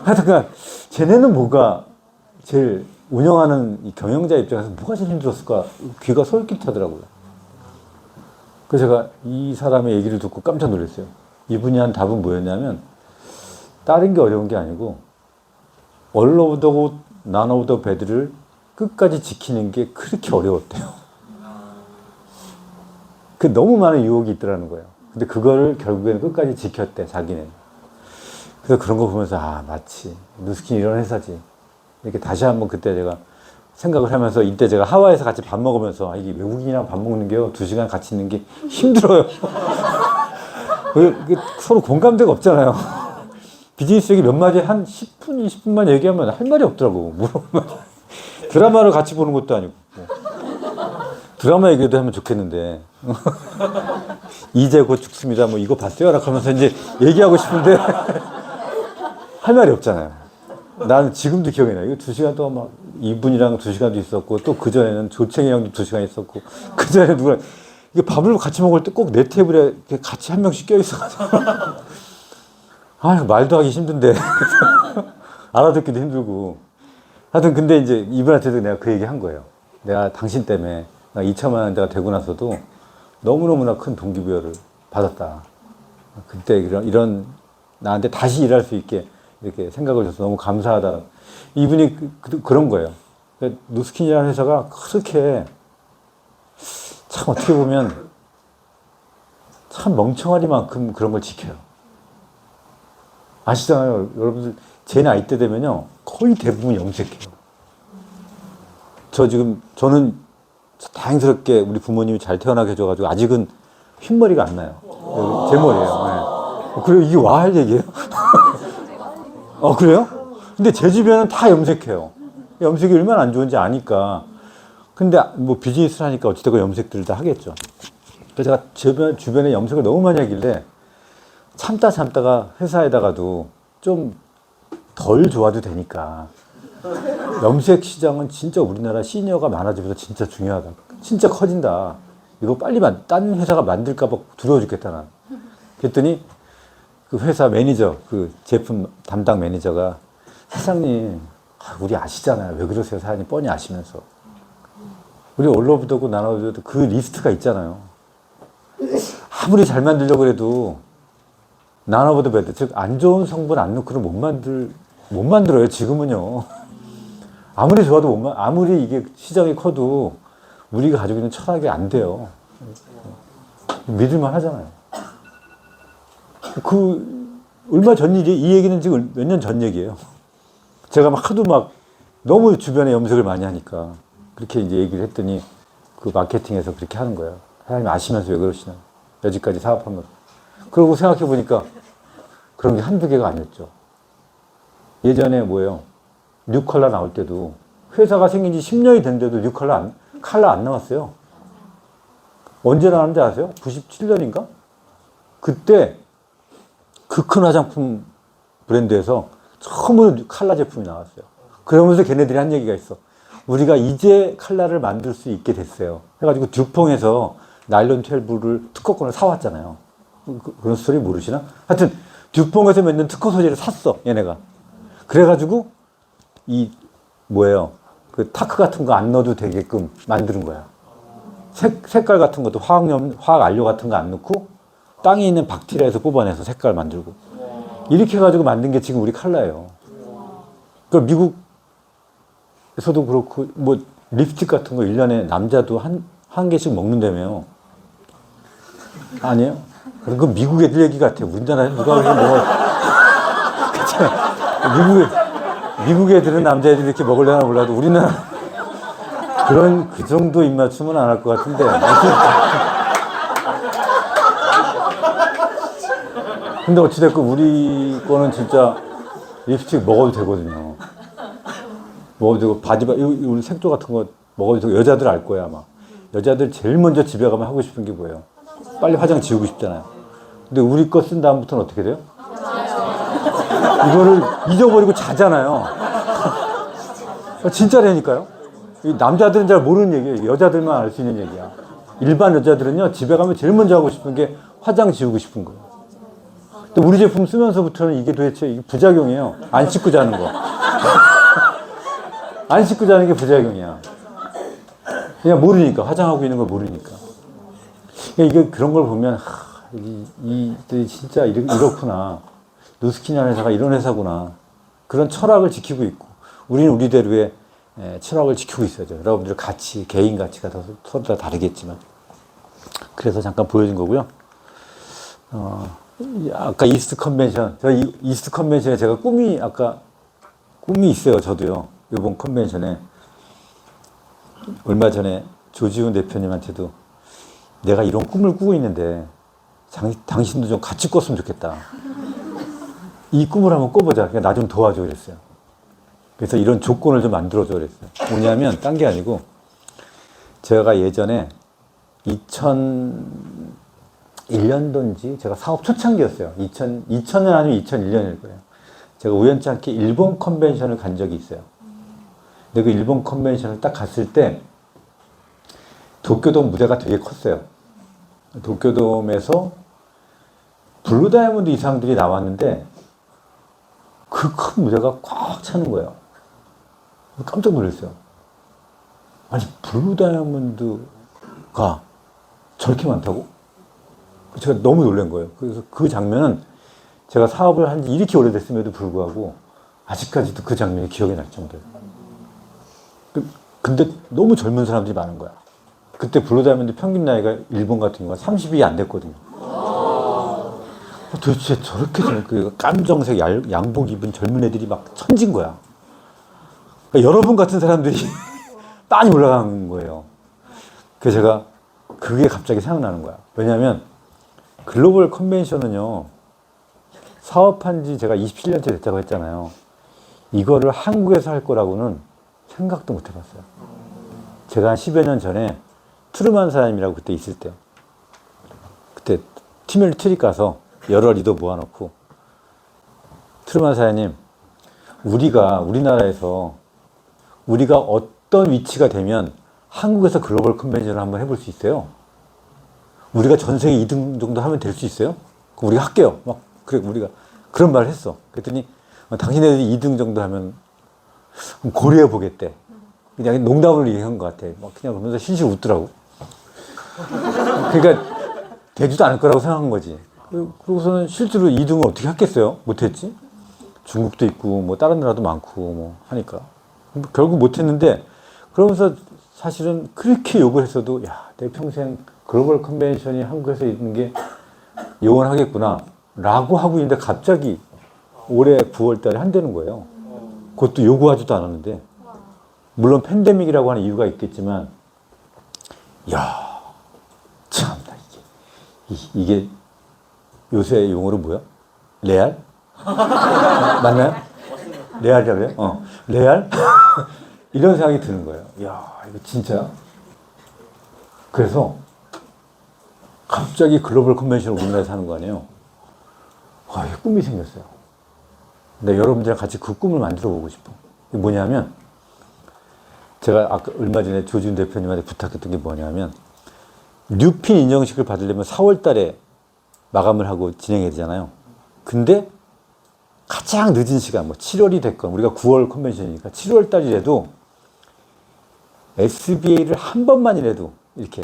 하여튼 쟤네는 뭐가 제일 운영하는 이 경영자 입장에서 뭐가 제일 힘들었을까? 귀가 솔깃하더라고요. 그래서 제가 이 사람의 얘기를 듣고 깜짝 놀랐어요. 이분이 한 답은 뭐였냐면 다른 게 어려운 게 아니고 all of the good, none of the bad를 끝까지 지키는 게 그렇게 어려웠대요. 그 너무 많은 유혹이 있더라는 거예요. 근데 그거를 결국에는 끝까지 지켰대, 자기는. 그래서 그런 거 보면서 아, 마치 누스킨 이런 회사지. 이렇게 다시 한번 그때 제가 생각을 하면서 이때 제가 하와이에서 같이 밥 먹으면서 아, 이게 외국인이랑 밥 먹는 게요 2시간 같이 있는 게 힘들어요. 서로 공감대가 없잖아요. 비즈니스 얘기 몇 마디 한 10분, 20분만 얘기하면 할 말이 없더라고. 물어보면. 드라마를 같이 보는 것도 아니고. 드라마 얘기도 하면 좋겠는데. 이제 곧 죽습니다. 뭐 이거 봤어요? 라고 하면서 이제 얘기하고 싶은데 할 말이 없잖아요. 나는 지금도 기억이 나요. 이거 2시간 동안 막 이분이랑 2시간도 있었고 또 그전에는 조챙이랑 2시간 있었고 그전에 누가 이게 밥을 같이 먹을 때 꼭 내 테이블에 이렇게 같이 한 명씩 껴있어가지고 아, 말도 하기 힘든데 알아듣기도 힘들고 하여튼 근데 이제 이분한테도 내가 그 얘기 한 거예요. 내가 당신 때문에 2천만 원대가 되고 나서도 너무너무나 큰 동기부여를 받았다. 그때 이런 나한테 다시 일할 수 있게 이렇게 생각을 줘서 너무 감사하다. 이분이 그런 거예요. 그러니까 누스킨이라는 회사가 그렇게 참 어떻게 보면 참 멍청하리만큼 그런 걸 지켜요. 아시잖아요. 여러분들 제 나이 때 되면요 거의 대부분 염색해요. 저는 다행스럽게 우리 부모님이 잘 태어나게 해줘가지고 아직은 흰머리가 안 나요. 제 머리예요. 네. 그리고 이게 와 할 얘기예요? 그래요? 근데 제 주변은 다 염색해요. 염색이 얼마나 안 좋은지 아니까. 근데 뭐 비즈니스를 하니까 어찌됐건 염색들을 다 하겠죠. 그래서 제가 주변에 염색을 너무 많이 하길래 참다가 회사에다가도 좀 덜 좋아도 되니까 염색 시장은 진짜 우리나라 시니어가 많아지면서 진짜 중요하다. 진짜 커진다. 이거 빨리 딴 회사가 만들까봐 두려워 죽겠다, 난. 그랬더니 그 회사 매니저, 그 제품 담당 매니저가 사장님, 우리 아시잖아요. 왜 그러세요? 사장님 뻔히 아시면서. 우리 올로브더고 나눠줘도 그 리스트가 있잖아요. 아무리 잘 만들려고 해도 나눠보다 배드, 즉 안 좋은 성분 안 넣고는 못 만들어요. 지금은요. 아무리 좋아도 아무리 이게 시장이 커도 우리가 가지고 있는 철학이 안 돼요. 믿을만 하잖아요. 얼마 전 일이, 이 얘기는 지금 몇 년 전 얘기예요. 제가 하도 너무 주변에 염색을 많이 하니까 그렇게 이제 얘기를 했더니 그 마케팅에서 그렇게 하는 거예요. 사장님 아시면서 왜 그러시나. 여지까지 사업하면서. 그러고 생각해 보니까 그런 게 한두 개가 아니었죠. 예전에 뭐예요? 뉴컬러 나올 때도 회사가 생긴 지 10년이 됐는데도 칼라 안 나왔어요. 언제 나왔는지 아세요? 97년인가? 그때 그 큰 화장품 브랜드에서 처음으로 칼라 제품이 나왔어요. 그러면서 걔네들이 한 얘기가 있어. 우리가 이제 칼라를 만들 수 있게 됐어요. 해가지고 듀퐁에서 나일론 12를 특허권을 사왔잖아요. 그런 스토리 모르시나? 하여튼 듀퐁에서 만든 특허 소재를 샀어, 얘네가. 그래가지고 그 타크 같은 거 안 넣어도 되게끔 만드는 거야. 색깔 같은 것도 화학 안료 같은 거 안 넣고 땅에 있는 박테리아에서 뽑아내서 색깔 만들고 이렇게 해가지고 만든 게 지금 우리 칼라예요. 그 미국에서도 그렇고 뭐 립스틱 같은 거 1년에 남자도 한 개씩 먹는다며요. 아니에요? 그건 미국 애들 얘기 같아요. 우리나라에 누가 그렇게 그렇잖아. 미국 애들은 남자애들이 이렇게 먹으려나 몰라도 우리나라 그 정도 입맞춤은 안 할 것 같은데. 근데 어찌됐건 우리 거는 진짜 립스틱 먹어도 되거든요. 먹어도 되고, 우리 색조 같은 거 먹어도 되고, 여자들 알 거야, 아마. 여자들 제일 먼저 집에 가면 하고 싶은 게 뭐예요? 빨리 화장 지우고 싶잖아요. 근데 우리 거 쓴 다음부터는 어떻게 돼요? 이거를 잊어버리고 자잖아요. 진짜라니까요. 남자들은 잘 모르는 얘기예요. 여자들만 알 수 있는 얘기야. 일반 여자들은요, 집에 가면 제일 먼저 하고 싶은 게 화장 지우고 싶은 거예요. 근데 우리 제품 쓰면서부터는 이게 도대체 부작용이에요. 안 씻고 자는 거. 안 씻고 자는 게 부작용이야. 그냥 모르니까. 화장하고 있는 걸 모르니까. 이게 그런 걸 보면, 이들이 진짜 이렇구나. 누스키냐 회사가 이런 회사구나. 그런 철학을 지키고 있고, 우리는 우리대로의 철학을 지키고 있어야죠. 여러분들 가치, 개인 가치가 서로 다 다르겠지만. 그래서 잠깐 보여준 거고요. 아까 이스트 컨벤션. 이스트 컨벤션에 제가 꿈이 있어요. 저도요. 이번 컨벤션에. 얼마 전에 조지훈 대표님한테도 내가 이런 꿈을 꾸고 있는데 당신도 좀 같이 꿨으면 좋겠다. 이 꿈을 한번 꿔보자. 나 좀 도와줘 그랬어요. 그래서 이런 조건을 좀 만들어줘 그랬어요. 뭐냐면 딴 게 아니고 제가 예전에 2001년도인지 제가 사업 초창기였어요. 2000년 아니면 2001년일 거예요. 제가 우연찮게 일본 컨벤션을 간 적이 있어요. 근데 그 일본 컨벤션을 딱 갔을 때 도쿄돔 무대가 되게 컸어요. 도쿄돔에서 블루 다이아몬드 이상들이 나왔는데 그 큰 무대가 꽉 차는 거예요. 깜짝 놀랐어요. 아니 블루 다이아몬드가 저렇게 많다고? 제가 너무 놀란 거예요. 그래서 그 장면은 제가 사업을 한 지 이렇게 오래됐음에도 불구하고 아직까지도 그 장면이 기억이 날 정도예요. 근데 너무 젊은 사람들이 많은 거야. 그때 블루 다이아몬드 평균 나이가 일본 같은 경우가 30이 안 됐거든요. 도대체 저렇게 깜정색 양복 입은 젊은 애들이 막 천진 거야. 그러니까 여러분 같은 사람들이 많이 올라간 거예요. 그래서 제가 그게 갑자기 생각나는 거야. 왜냐하면 글로벌 컨벤션은요, 사업한 지 제가 27년째 됐다고 했잖아요. 이거를 한국에서 할 거라고는 생각도 못 해봤어요. 제가 한 10여 년 전에 트루만 사장님이라고 그때 있을 때, 그때 팀을 트립 가서 여러 리더 모아놓고, 트루만 사장님, 우리나라에서 우리가 어떤 위치가 되면 한국에서 글로벌 컨벤션을 한번 해볼 수 있어요? 우리가 전 세계 2등 정도 하면 될 수 있어요? 그럼 우리가 할게요. 그래, 우리가 그런 말을 했어. 그랬더니 당신네들이 2등 정도 하면 고려해 보겠대. 그냥 농담을 얘기한 것 같아. 그냥 그러면서 실실 웃더라고. 그러니까 되지도 않을 거라고 생각한 거지. 그러고서는 실제로 2등을 어떻게 했겠어요? 못했지? 중국도 있고 뭐 다른 나라도 많고 뭐 하니까 결국 못했는데, 그러면서 사실은 그렇게 욕을 했어도 내 평생 글로벌 컨벤션이 한국에서 있는 게 영원하겠구나 라고 하고 있는데 갑자기 올해 9월 달에 한다는 거예요. 그것도 요구하지도 않았는데, 물론 팬데믹이라고 하는 이유가 있겠지만, 참 이게 요새 용어로 뭐야? 레알? 맞나요? 레알이라고 해요? 레알? 이런 생각이 드는 거예요. 이야, 이거 진짜. 그래서 갑자기 글로벌 컨벤션을 우리나라에서 하는 거 아니에요? 아, 이게 꿈이 생겼어요. 근데 여러분들이랑 같이 그 꿈을 만들어 보고 싶어. 이게 뭐냐면, 제가 아까 얼마 전에 조준 대표님한테 부탁했던 게 뭐냐면, 뉴핀 인정식을 받으려면 4월 달에 마감을 하고 진행해야 되잖아요. 근데 가장 늦은 시간, 뭐 7월이 됐건, 우리가 9월 컨벤션이니까 7월 달이라도 SBA를 한 번만이라도 이렇게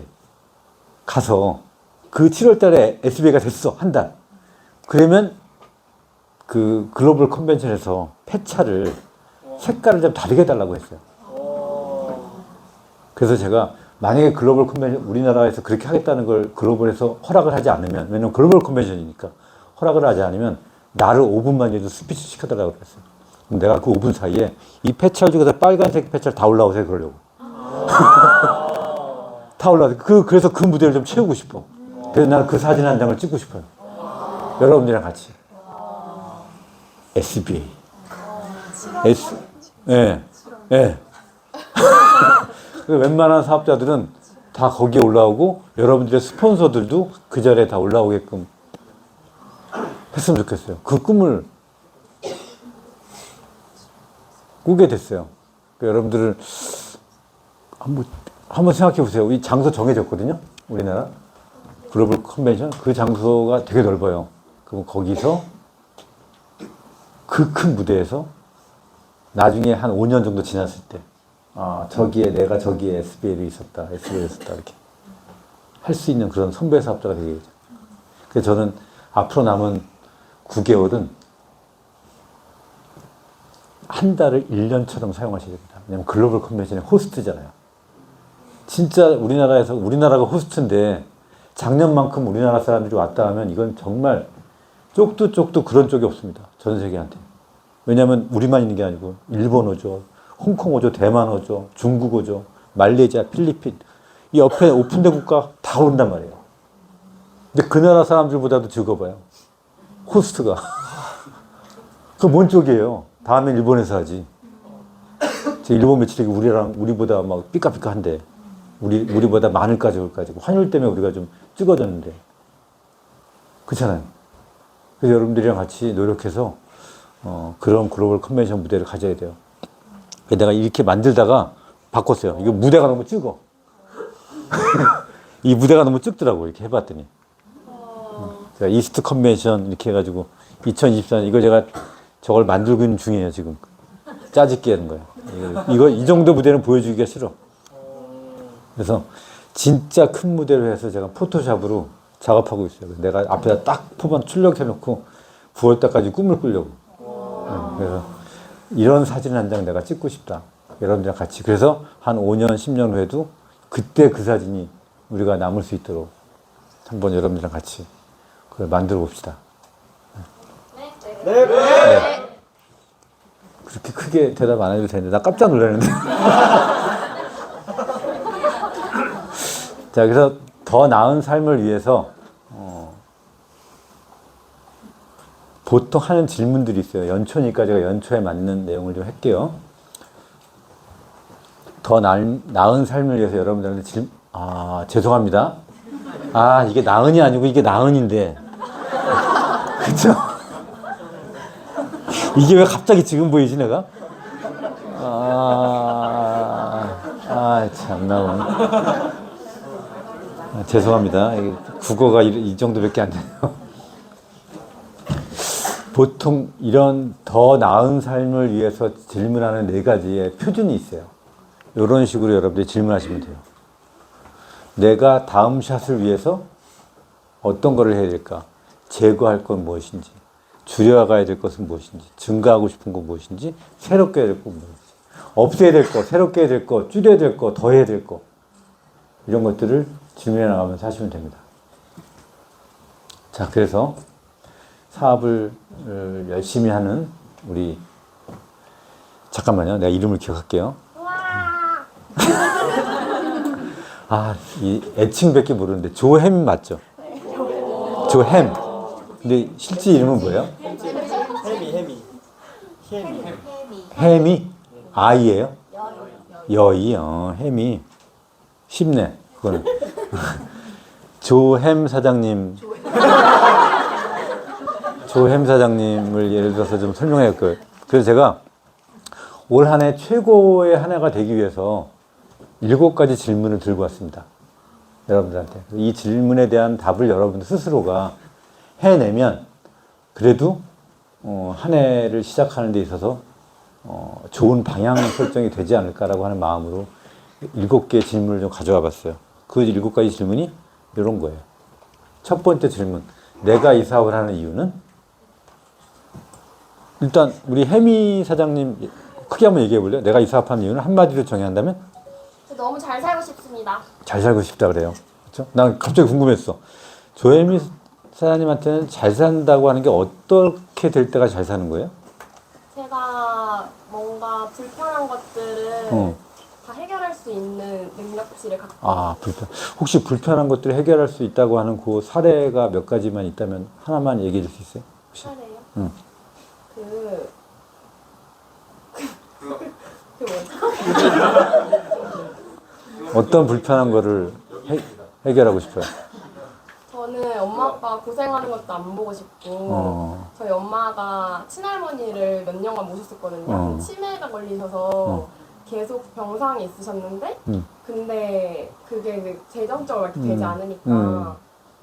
가서 그 7월 달에 SBA가 됐어. 한 달. 그러면 그 글로벌 컨벤션에서 폐차를 색깔을 좀 다르게 해달라고 했어요. 그래서 제가 만약에 글로벌 컨벤션, 우리나라에서 그렇게 하겠다는 걸 글로벌에서 허락을 하지 않으면, 왜냐면 글로벌 컨벤션이니까 허락을 하지 않으면 나를 5분만이라도 스피치 시켜달라고 그랬어요. 그럼 내가 그 5분 사이에 이 폐찰 중에서 빨간색 폐찰 다 올라오세요. 그러려고. 다 올라오세요. 그래서 그 무대를 좀 채우고 싶어. 그래서 나는 그 사진 한 장을 찍고 싶어요. 여러분들이랑 같이. SBA. 예. 예. 웬만한 사업자들은 다 거기에 올라오고 여러분들의 스폰서들도 그 자리에 다 올라오게끔 했으면 좋겠어요. 그 꿈을 꾸게 됐어요. 여러분들을 한번 생각해 보세요. 이 장소 정해졌거든요. 우리나라 글로벌 컨벤션 그 장소가 되게 넓어요. 그럼 거기서 그 큰 무대에서 나중에 한 5년 정도 지났을 때 내가 저기에 SBA에 있었다, SBA에 있었다 이렇게 할 수 있는 그런 선배 사업자가 되겠죠. 그래서 저는 앞으로 남은 9개월은 한 달을 1년처럼 사용하셔야 됩니다. 왜냐하면 글로벌 컨벤션의 호스트잖아요. 진짜 우리나라가 호스트인데 작년만큼 우리나라 사람들이 왔다 하면 이건 정말 쪽도 그런 쪽이 없습니다. 전 세계한테. 왜냐하면 우리만 있는 게 아니고 일본 오죠, 홍콩 오죠, 대만 오죠, 중국 오죠, 말레이시아, 필리핀 이 옆에 오픈된 국가 다 온단 말이에요. 근데 그 나라 사람들보다도 적어봐요. 호스트가. 그 뭔 쪽이에요? 다음엔 일본에서 하지. 제 일본 매출이 우리보다 막 삐까삐까한데 우리보다 많을까 적을까 환율 때문에 우리가 좀 찍어졌는데 그렇잖아요. 그래서 여러분들이랑 같이 노력해서 그런 글로벌 컨벤션 무대를 가져야 돼요. 내가 이렇게 만들다가 바꿨어요. 이거 무대가 너무 적어. 이 무대가 너무 적더라고. 이렇게 해봤더니. 제가 이스트 컨벤션 이렇게 해가지고 2024년 이거 제가 저걸 만들고 있는 중이에요. 지금 짜집기 하는 거예요. 이 정도 무대는 보여주기가 싫어. 그래서 진짜 큰 무대로 해서 제가 포토샵으로 작업하고 있어요. 내가 앞에다 딱 포만 출력해놓고 9월달까지 꿈을 꾸려고. 그래서 이런 사진 한 장 내가 찍고 싶다. 여러분들이랑 같이. 그래서 한 5년, 10년 후에도 그때 그 사진이 우리가 남을 수 있도록 한번 여러분들이랑 같이 그걸 만들어 봅시다. 네. 그렇게 크게 대답 안 해도 되는데 나 깜짝 놀랐는데. 자, 그래서 더 나은 삶을 위해서 보통 하는 질문들이 있어요. 연초니까 제가 연초에 맞는 내용을 좀 할게요. 더 나은 삶을 위해서 여러분들한테 죄송합니다. 이게 나은이 아니고 이게 나은인데. 그쵸? 이게 왜 갑자기 지금 보이지, 내가? 참나, 오늘. 죄송합니다. 국어가 이 정도밖에 안 돼요. 보통 이런 더 나은 삶을 위해서 질문하는 4가지의 표준이 있어요. 이런 식으로 여러분들이 질문하시면 돼요. 내가 다음 샷을 위해서 어떤 거를 해야 될까? 제거할 건 무엇인지, 줄여가야 될 것은 무엇인지, 증가하고 싶은 건 무엇인지, 새롭게 해야 될 건 무엇인지, 없애야 될 거, 새롭게 해야 될 거, 줄여야 될 거, 더 해야 될 거, 이런 것들을 질문해 나가면서 하시면 됩니다. 자, 그래서 사업을 열심히 하는 우리 잠깐만요. 내가 이름을 기억할게요. 이 애칭밖에 모르는데 조혜민 맞죠? 조햄. 근데 실제 이름은 뭐예요? 해미. 햄이? 아이예요? 여이. 햄이. 쉽네, 그거는. 조햄 사장님. 조햄 사장님을 예를 들어서 좀 설명해 볼게요. 그래서 제가 올 한 해 최고의 한 해가 되기 위해서 7가지 질문을 들고 왔습니다. 여러분들한테. 이 질문에 대한 답을 여러분들 스스로가 해내면 그래도 한 해를 시작하는 데 있어서 좋은 방향 설정이 되지 않을까라고 하는 마음으로 7개의 질문을 좀 가져와 봤어요. 그 7가지 질문이 이런 거예요. 첫 번째 질문. 내가 이 사업을 하는 이유는? 일단 우리 혜미 사장님 크게 한번 얘기해 볼래요? 내가 이 사업하는 이유는 한마디로 정의한다면? 너무 잘 살고 싶습니다. 잘 살고 싶다 그래요. 그렇죠? 난 갑자기 궁금했어. 조혜미 사장님한테는 잘 산다고 하는 게 어떻게 될 때가 잘 사는 거예요? 제가 뭔가 불편한 것들을 다 해결할 수 있는 능력치를 갖고 혹시 불편한 것들을 해결할 수 있다고 하는 그 사례가 몇 가지만 있다면 하나만 얘기해 줄 수 있어요? 혹시? 차례요. 응. 그 뭐지? 어떤 불편한 거를 해결하고 싶어요? 저는 엄마 아빠 고생하는 것도 안 보고 싶고 저희 엄마가 친할머니를 몇 년간 모셨었거든요. 치매가 걸리셔서 계속 병상에 있으셨는데 근데 그게 그 재정적으로 이렇게 되지 않으니까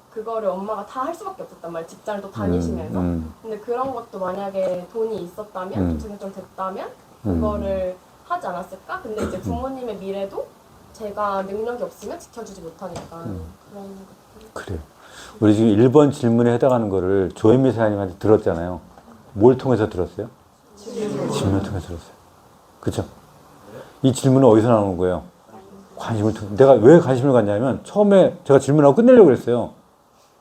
그거를 엄마가 다 할 수밖에 없었단 말이에요. 직장을 또 다니시면서. 근데 그런 것도 만약에 돈이 있었다면, 또 재정적으로 됐다면 그거를 하지 않았을까? 근데 이제 부모님의 미래도 제가 능력이 없으면 지켜주지 못하니까 그런 것들. 그래요. 우리 지금 1번 질문에 해당하는 거를 조혜미 사장님한테 들었잖아요. 뭘 통해서 들었어요? 질문을 통해서 들었어요. 그렇죠? 이 질문은 어디서 나오는 거예요? 관심을 통해. 내가 왜 관심을 갖냐면 처음에 제가 질문하고 끝내려고 그랬어요.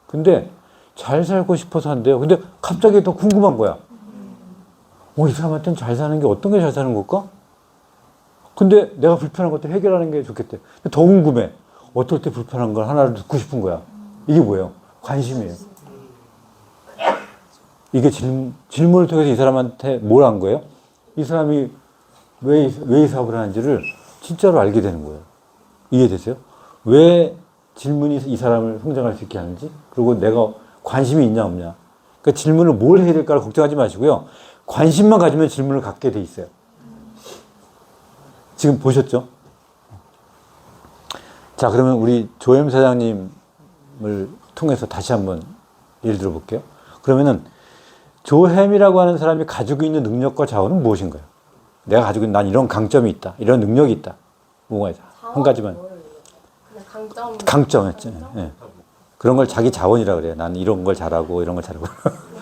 근데 잘 살고 싶어서 한대요. 근데 갑자기 더 궁금한 거야. 이 사람한테는 잘 사는 게 어떤 게 잘 사는 걸까? 근데 내가 불편한 것도 해결하는 게 좋겠대. 더 궁금해. 어떨 때 불편한 걸 하나를 듣고 싶은 거야. 이게 뭐예요? 관심이에요. 이게 질문을 통해서 이 사람한테 뭘 한 거예요? 이 사람이 왜 이 사업을 하는지를 진짜로 알게 되는 거예요. 이해되세요? 왜 질문이 이 사람을 성장할 수 있게 하는지, 그리고 내가 관심이 있냐 없냐. 그러니까 질문을 뭘 해야 될까를 걱정하지 마시고요. 관심만 가지면 질문을 갖게 돼 있어요. 지금 보셨죠? 자, 그러면 우리 조혜미 사장님을 통해서 다시 한번 예를 들어 볼게요. 그러면은 조혜미라고 하는 사람이 가지고 있는 능력과 자원은 무엇인가요? 내가 가지고 있는, 난 이런 강점이 있다, 이런 능력이 있다. 뭐가 있다? 한 가지만. 그냥 강점이었죠. 예. 그런 걸 자기 자원이라 그래요. 난 이런 걸 잘하고 이런 걸 잘하고.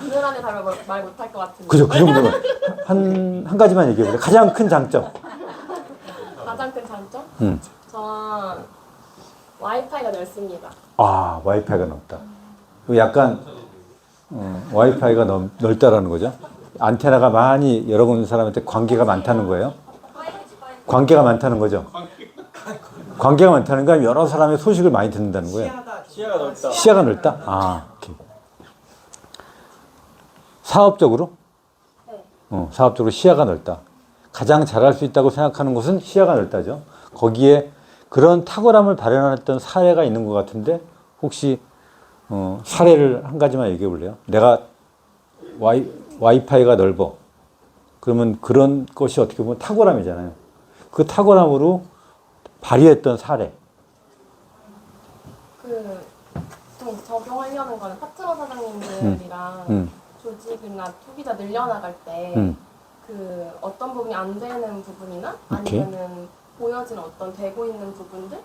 오늘 안에 다 말 못할 것 같은데. 그죠? 그 정도면 한 가지만 얘기해 볼래요. 가장 큰 장점. 가장 큰 장점? 전 와이파이가 넓습니다. 와이파이가 넓다. 약간 와이파이가 넓다라는 거죠. 안테나가 많이 여러 군 사람한테 관계가 많다는 거예요. 관계가 많다는 거죠. 관계가 많다는 건 여러 사람의 소식을 많이 듣는다는 거예요. 시야가 넓다. 시야가 넓다? 오케이. 사업적으로? 네. 사업적으로 시야가 넓다. 가장 잘할 수 있다고 생각하는 것은 시야가 넓다죠. 거기에 그런 탁월함을 발현했던 사례가 있는 것 같은데 혹시 사례를 한 가지만 얘기해 볼래요? 내가 와이파이가 넓어. 그러면 그런 것이 어떻게 보면 탁월함이잖아요. 그 탁월함으로 발휘했던 사례. 좀 적용하려는 거는 파트너 사장님들이랑 조직이나 투기자 늘려나갈 때 그 어떤 부분이 안 되는 부분이나 아니면은 보여지는 어떤 되고 있는 부분들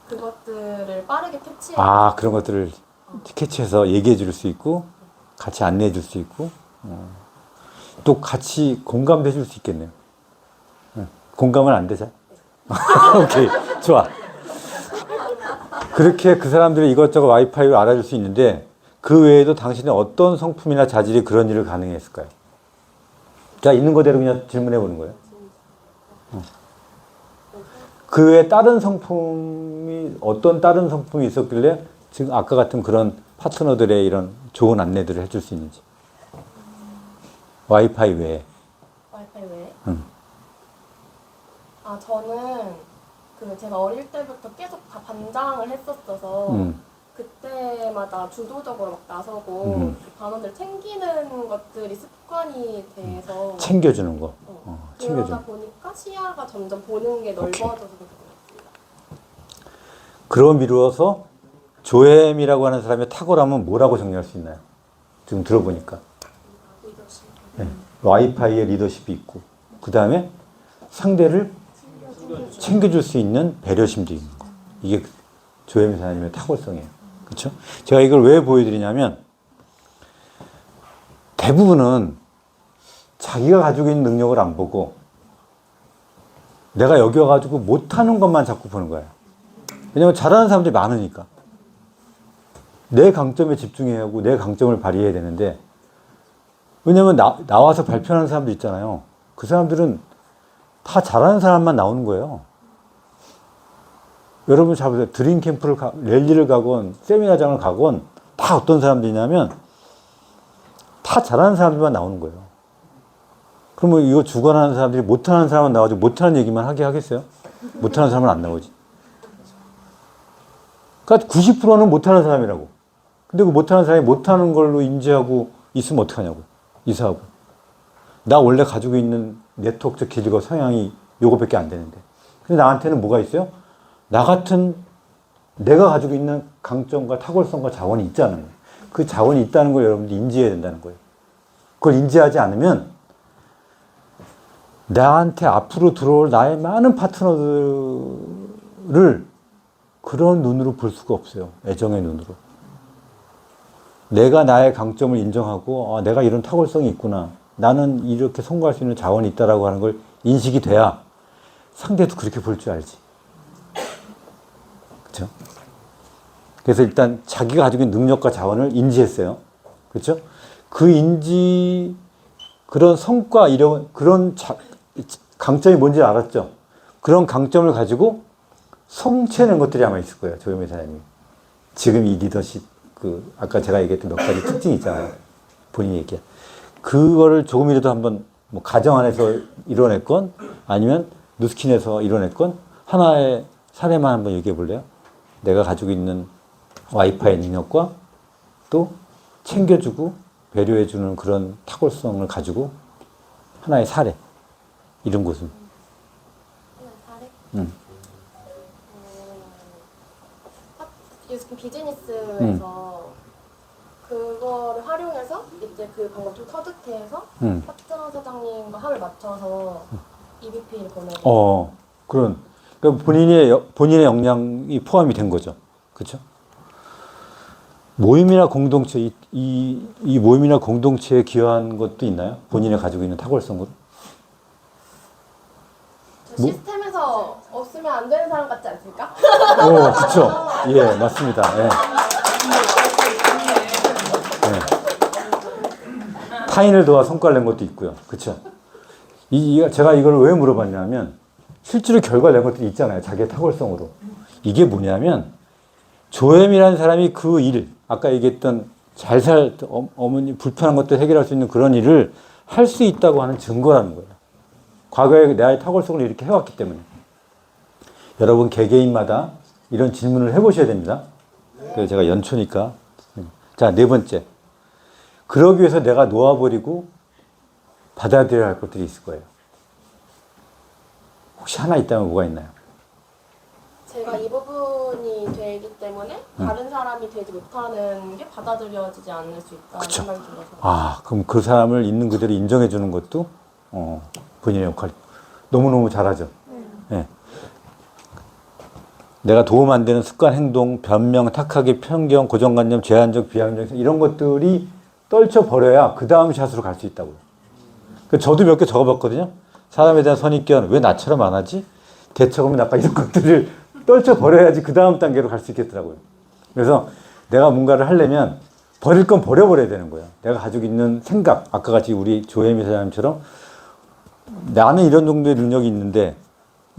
그것들을 빠르게 캐치해. 그런 것들을 캐치해서 얘기해 줄 수 있고 같이 안내해 줄 수 있고 또 같이 공감해 줄 수 있겠네요. 공감은 안 되죠? 오케이, 좋아. 그렇게 그 사람들이 이것저것 와이파이를 알아줄 수 있는데 그 외에도 당신의 어떤 성품이나 자질이 그런 일을 가능했을까요? 자, 있는 그대로 그냥 질문해 보는 거예요. 그 외에 다른 성품이 어떤 다른 성품이 있었길래 지금 아까 같은 그런 파트너들의 이런 좋은 안내들을 해줄 수 있는지. 와이파이 외에. 와이파이 외에? 응. 아, 저는 그 제가 어릴 때부터 계속 다 반장을 했었어서 그때마다 주도적으로 막 나서고 그 반원들 챙기는 것들이 습관이 돼서 챙겨주는 거. 그러다 챙겨주는 거. 보니까 시야가 점점 보는 게 넓어져서 그런 것 같습니다. 그로 미루어서 조엠이라고 하는 사람의 탁월함은 뭐라고 정리할 수 있나요? 지금 들어보니까. 네. 와이파이의 리더십이 있고, 그 다음에 상대를 챙겨줄 수 있는 배려심도 있는 거. 이게 조엠 사장님의 탁월성이에요. 그렇죠? 제가 이걸 왜 보여드리냐면 대부분은 자기가 가지고 있는 능력을 안 보고 내가 여기 와가지고 못하는 것만 자꾸 보는 거예요. 왜냐면 잘하는 사람들이 많으니까. 내 강점에 집중해야 하고 내 강점을 발휘해야 되는데, 왜냐면 나와서 발표하는 사람들 있잖아요. 그 사람들은 다 잘하는 사람만 나오는 거예요. 여러분 잘 보세요. 드림 캠프를 랠리를 가건 세미나장을 가건 다 어떤 사람들이냐면 다 잘하는 사람들만 나오는 거예요. 그러면 이거 주관하는 사람들이 못하는 사람만 나와가지고 못하는 얘기만 하게 하겠어요? 못하는 사람은 안 나오지. 그러니까 90%는 못하는 사람이라고. 근데 그 못하는 사람이 못하는 걸로 인지하고 있으면 어떡하냐고. 이사하고. 나 원래 가지고 있는 네트워크적 기질과 성향이 요거밖에 안 되는데. 근데 나한테는 뭐가 있어요? 나 같은 내가 가지고 있는 강점과 탁월성과 자원이 있다는 거예요. 그 자원이 있다는 걸 여러분들이 인지해야 된다는 거예요. 그걸 인지하지 않으면 나한테 앞으로 들어올 나의 많은 파트너들을 그런 눈으로 볼 수가 없어요. 애정의 눈으로. 내가 나의 강점을 인정하고 아, 내가 이런 탁월성이 있구나. 나는 이렇게 성공할 수 있는 자원이 있다라고 하는 걸 인식이 돼야 상대도 그렇게 볼 줄 알지. 그렇죠? 그래서 일단 자기가 가지고 있는 능력과 자원을 인지했어요. 그렇죠? 그 인지, 그런 성과, 그런 강점이 뭔지 알았죠? 그런 강점을 가지고 성취하는 것들이 아마 있을 거예요. 조현미 사장님이. 지금 이 리더십, 아까 제가 얘기했던 몇 가지 특징이 있잖아요. 본인이 얘기한. 그거를 조금이라도 한번 뭐 가정 안에서 이뤄냈건 아니면 누스킨에서 이뤄냈건 하나의 사례만 한번 얘기해 볼래요? 내가 가지고 있는 와이파이 능력과 또 챙겨주고 배려해주는 그런 탁월성을 가지고 하나의 사례. 이런 곳은. 사례? 요즘 비즈니스에서 그거를 활용해서 이제 그 방법 좀 터득해서 파트너 사장님과 합을 맞춰서 EBP를 보내고 그러니까 본인의 역량이 포함이 된 거죠. 그렇죠? 모임이나 공동체, 이 모임이나 공동체에 기여한 것도 있나요? 본인이 가지고 있는 탁월성으로? 시스템에서 없으면 안 되는 사람 같지 않습니까? 그렇죠. 예, 맞습니다. 예. 예. 타인을 도와 성과를 낸 것도 있고요. 그렇죠. 제가 이걸 왜 물어봤냐면 실제로 결과를 낸 것들이 있잖아요. 자기의 탁월성으로. 이게 뭐냐면 조엠이라는 사람이 그 일, 아까 얘기했던 어머니 불편한 것들 해결할 수 있는 그런 일을 할 수 있다고 하는 증거라는 거예요. 과거에 나의 탁월성을 이렇게 해왔기 때문에. 여러분 개개인마다 이런 질문을 해보셔야 됩니다. 그래서 제가 연초니까. 자, 네 번째. 그러기 위해서 내가 놓아버리고 받아들여야 할 것들이 있을 거예요. 혹시 하나 있다면 뭐가 있나요? 제가 이 부분이 되기 때문에 다른 사람이 되지 못하는 게 받아들여지지 않을 수 있다는 그쵸. 생각이 들어서. 그럼 그 사람을 있는 그대로 인정해 주는 것도 본인의 역할이 너무너무 잘하죠. 네. 내가 도움 안 되는 습관, 행동, 변명, 탁하기, 편견, 고정관념, 제한적, 비합리적 이런 것들이 떨쳐버려야 그 다음 샷으로 갈 수 있다고요. 저도 몇 개 적어봤거든요. 사람에 대한 선입견, 왜 나처럼 안 하지? 대처하면 아까 이런 것들을 떨쳐버려야지 그 다음 단계로 갈 수 있겠더라고요. 그래서 내가 뭔가를 하려면 버릴 건 버려버려야 되는 거예요. 내가 가지고 있는 생각, 아까 같이 우리 조혜미 사장님처럼 나는 이런 정도의 능력이 있는데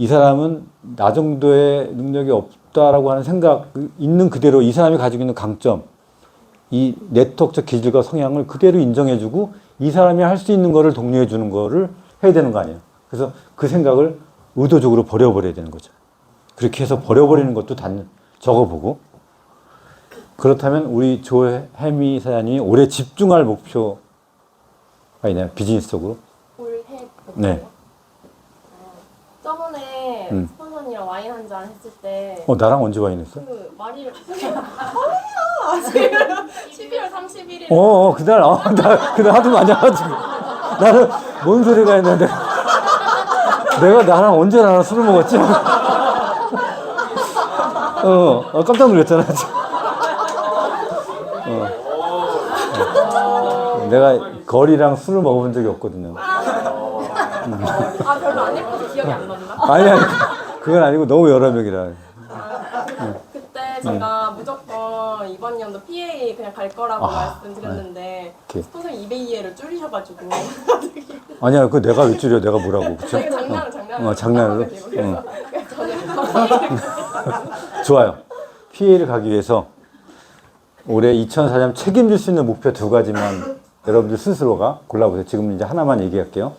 이 사람은 나 정도의 능력이 없다라고 하는 생각, 있는 그대로 이 사람이 가지고 있는 강점, 이 네트워크적 기질과 성향을 그대로 인정해주고 이 사람이 할 수 있는 거를 독려해주는 거를 해야 되는 거 아니에요. 그래서 그 생각을 의도적으로 버려버려야 되는 거죠. 그렇게 해서 버려버리는 것도 적어보고. 그렇다면 우리 조혜미 사장님이 올해 집중할 목표가 있나요? 비즈니스적으로? 올해 네. 저번에 스폰서님이랑 와인 한 잔 했을 때 나랑 언제 와인 했어? 그 마리를 아니야 12월 31일 그날, 그날 하도 많이 와가지고. 나는 뭔 소리가 했는데. 내가 나랑 언제 나랑 술을 먹었지? 깜짝 놀랐잖아. 내가 거리랑 술을 먹어본 적이 없거든요. 별로 안 예뻐서 기억이 안 난다. 아니, 그건 아니고 너무 여러 명이라. 그때 제가 무조건 이번 연도 PA 그냥 갈 거라고 말씀드렸는데 스폰서 200이해를 줄이셔가지고 아니야, 그 내가 왜 줄여? 내가 뭐라고, 그쵸? 되게 장난으로 장난으로? 그래서 저는 좋아요. PA를 가기 위해서 올해 2004년 책임질 수 있는 목표 2가지만 여러분들 스스로가 골라보세요. 지금 이제 하나만 얘기할게요.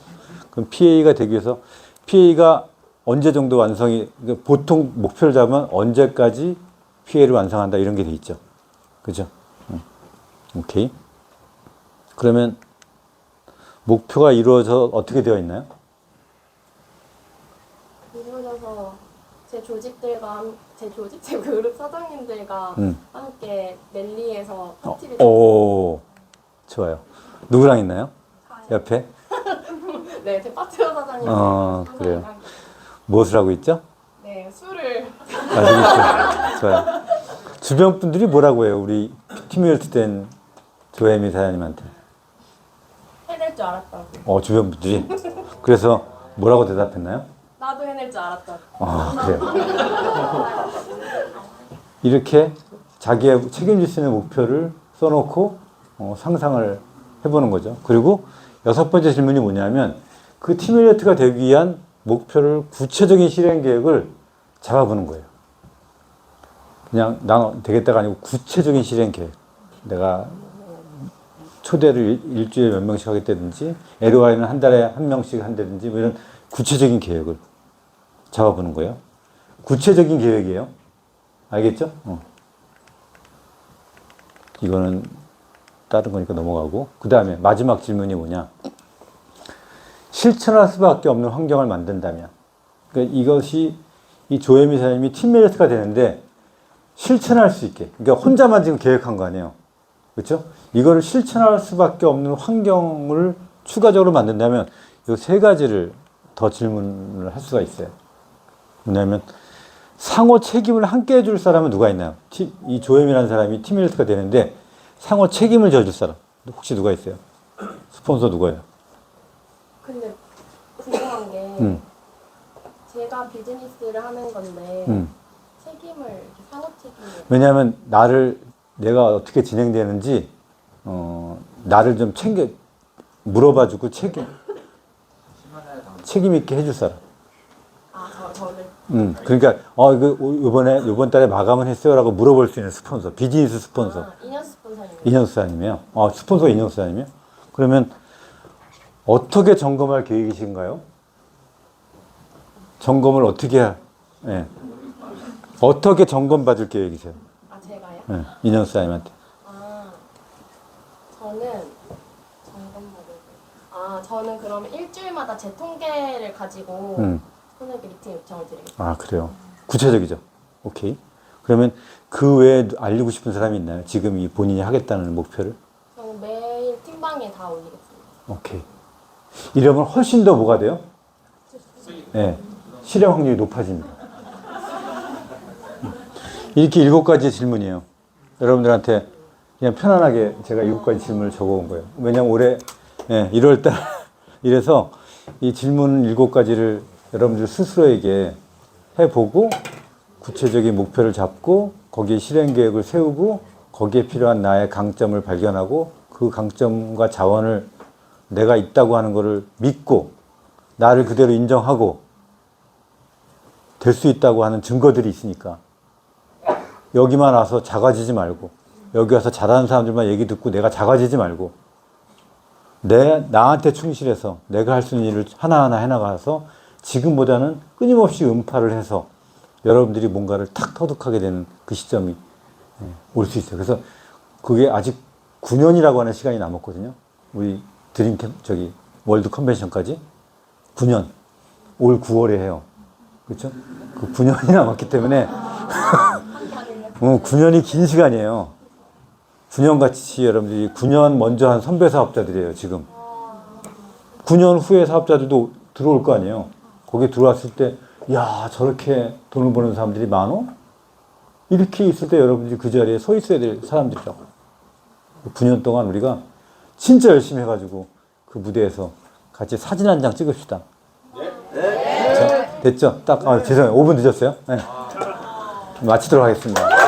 그럼 PA가 되기 위해서 PA가 언제 정도 완성이, 보통 목표를 잡으면 언제까지 PA를 완성한다 이런 게 돼 있죠. 그죠? 오케이. 그러면 목표가 이루어져 어떻게 되어 있나요? 이루어져서 제 그룹 사장님들과 함께 랠리에서 파티를 좋아요. 누구랑 있나요? 옆에? 네, 제 파트너 사장님. 그래요. 무엇을 하고 있죠? 네, 술을. 좋아요. 주변 분들이 뭐라고 해요? 우리 팀웰트 된 조혜미 사장님한테. 해낼 줄 알았다고. 주변 분들이. 그래서 뭐라고 대답했나요? 나도 해낼 줄 알았다고. 그래요. 이렇게 자기의 책임질 수 있는 목표를 써놓고 상상을 해보는 거죠. 그리고 6번째 질문이 뭐냐면 그 팀웰트가 되기 위한 목표를 구체적인 실행 계획을 잡아보는 거예요. 그냥 난 되겠다가 아니고 구체적인 실행 계획. 내가 초대를 일주일에 몇 명씩 하겠다든지 LOI는 한 달에 한 명씩 한다든지 뭐 이런 구체적인 계획을 잡아보는 거예요. 구체적인 계획이에요. 알겠죠? 이거는 다른 거니까 넘어가고. 그 다음에 마지막 질문이 뭐냐. 실천할 수밖에 없는 환경을 만든다면. 그러니까 이것이 이 조혜미 사장님이 팀메이트가 되는데 실천할 수 있게. 그러니까 혼자만 지금 계획한 거 아니에요. 그렇죠? 이거를 실천할 수밖에 없는 환경을 추가적으로 만든다면 이 3가지를 더 질문을 할 수가 있어요. 뭐냐면 상호 책임을 함께 해줄 사람은 누가 있나요? 이 조혜미라는 사람이 팀메이트가 되는데 상호 책임을 져줄 사람 혹시 누가 있어요? 스폰서 누구예요? 근데 궁금한 게 제가 비즈니스를 하는 건데 책임을 이렇게 상호 책임을 왜냐하면 내가 어떻게 진행되는지 나를 좀 물어봐주고 책임 있게 해줄 사람. 저를. 그러니까 이번 달에 마감은 했어요라고 물어볼 수 있는 스폰서, 비즈니스 스폰서. 이년수 스폰서님. 이년수 사장님이요. 스폰서 이년수 사장님이요. 그러면 어떻게 점검할 계획이신가요? 점검을 어떻게 어떻게 점검 받을 계획이세요? 제가요? 네, 이년수 사장님한테. 저는 그러면 일주일마다 제 통계를 가지고 스폰서에게 미팅 요청을 드리겠습니다. 그래요. 구체적이죠. 오케이. 그러면 그 외에 알리고 싶은 사람이 있나요? 지금 이 본인이 하겠다는 목표를? 저는 매일 팀방에 다 올리겠습니다. 오케이. 이러면 훨씬 더 뭐가 돼요? 네. 실행 확률이 높아집니다. 이렇게 7가지 질문이에요. 여러분들한테 그냥 편안하게 제가 7가지 질문을 적어온 거예요. 왜냐면 올해 1월달 이래서 이 질문 7가지를 여러분들 스스로에게 해보고 구체적인 목표를 잡고 거기에 실행 계획을 세우고 거기에 필요한 나의 강점을 발견하고 그 강점과 자원을 내가 있다고 하는 것을 믿고 나를 그대로 인정하고 될 수 있다고 하는 증거들이 있으니까 여기만 와서 작아지지 말고 여기 와서 잘하는 사람들만 얘기 듣고 내가 작아지지 말고 나한테 충실해서 내가 할 수 있는 일을 하나하나 해나가서 지금보다는 끊임없이 음파를 해서 여러분들이 뭔가를 탁 터득하게 되는 그 시점이 올 수 있어요. 그래서 그게 아직 9년이라고 하는 시간이 남았거든요. 우리 월드 컨벤션까지 9년. 올 9월에 해요. 그렇죠? 그 9년이 남았기 때문에 9년이 긴 시간이에요. 9년 같이 여러분들이 9년 먼저 한 선배 사업자들이에요, 지금. 9년 후에 사업자들도 들어올 거 아니에요. 거기에 들어왔을 때, 야, 저렇게 돈을 버는 사람들이 많어? 이렇게 있을 때 여러분들이 그 자리에 서 있어야 될 사람들이라고. 9년 동안 우리가 진짜 열심히 해가지고 그 무대에서 같이 사진 한 장 찍읍시다. 네. 됐죠? 딱, 죄송해요. 5분 늦었어요? 네. 마치도록 하겠습니다.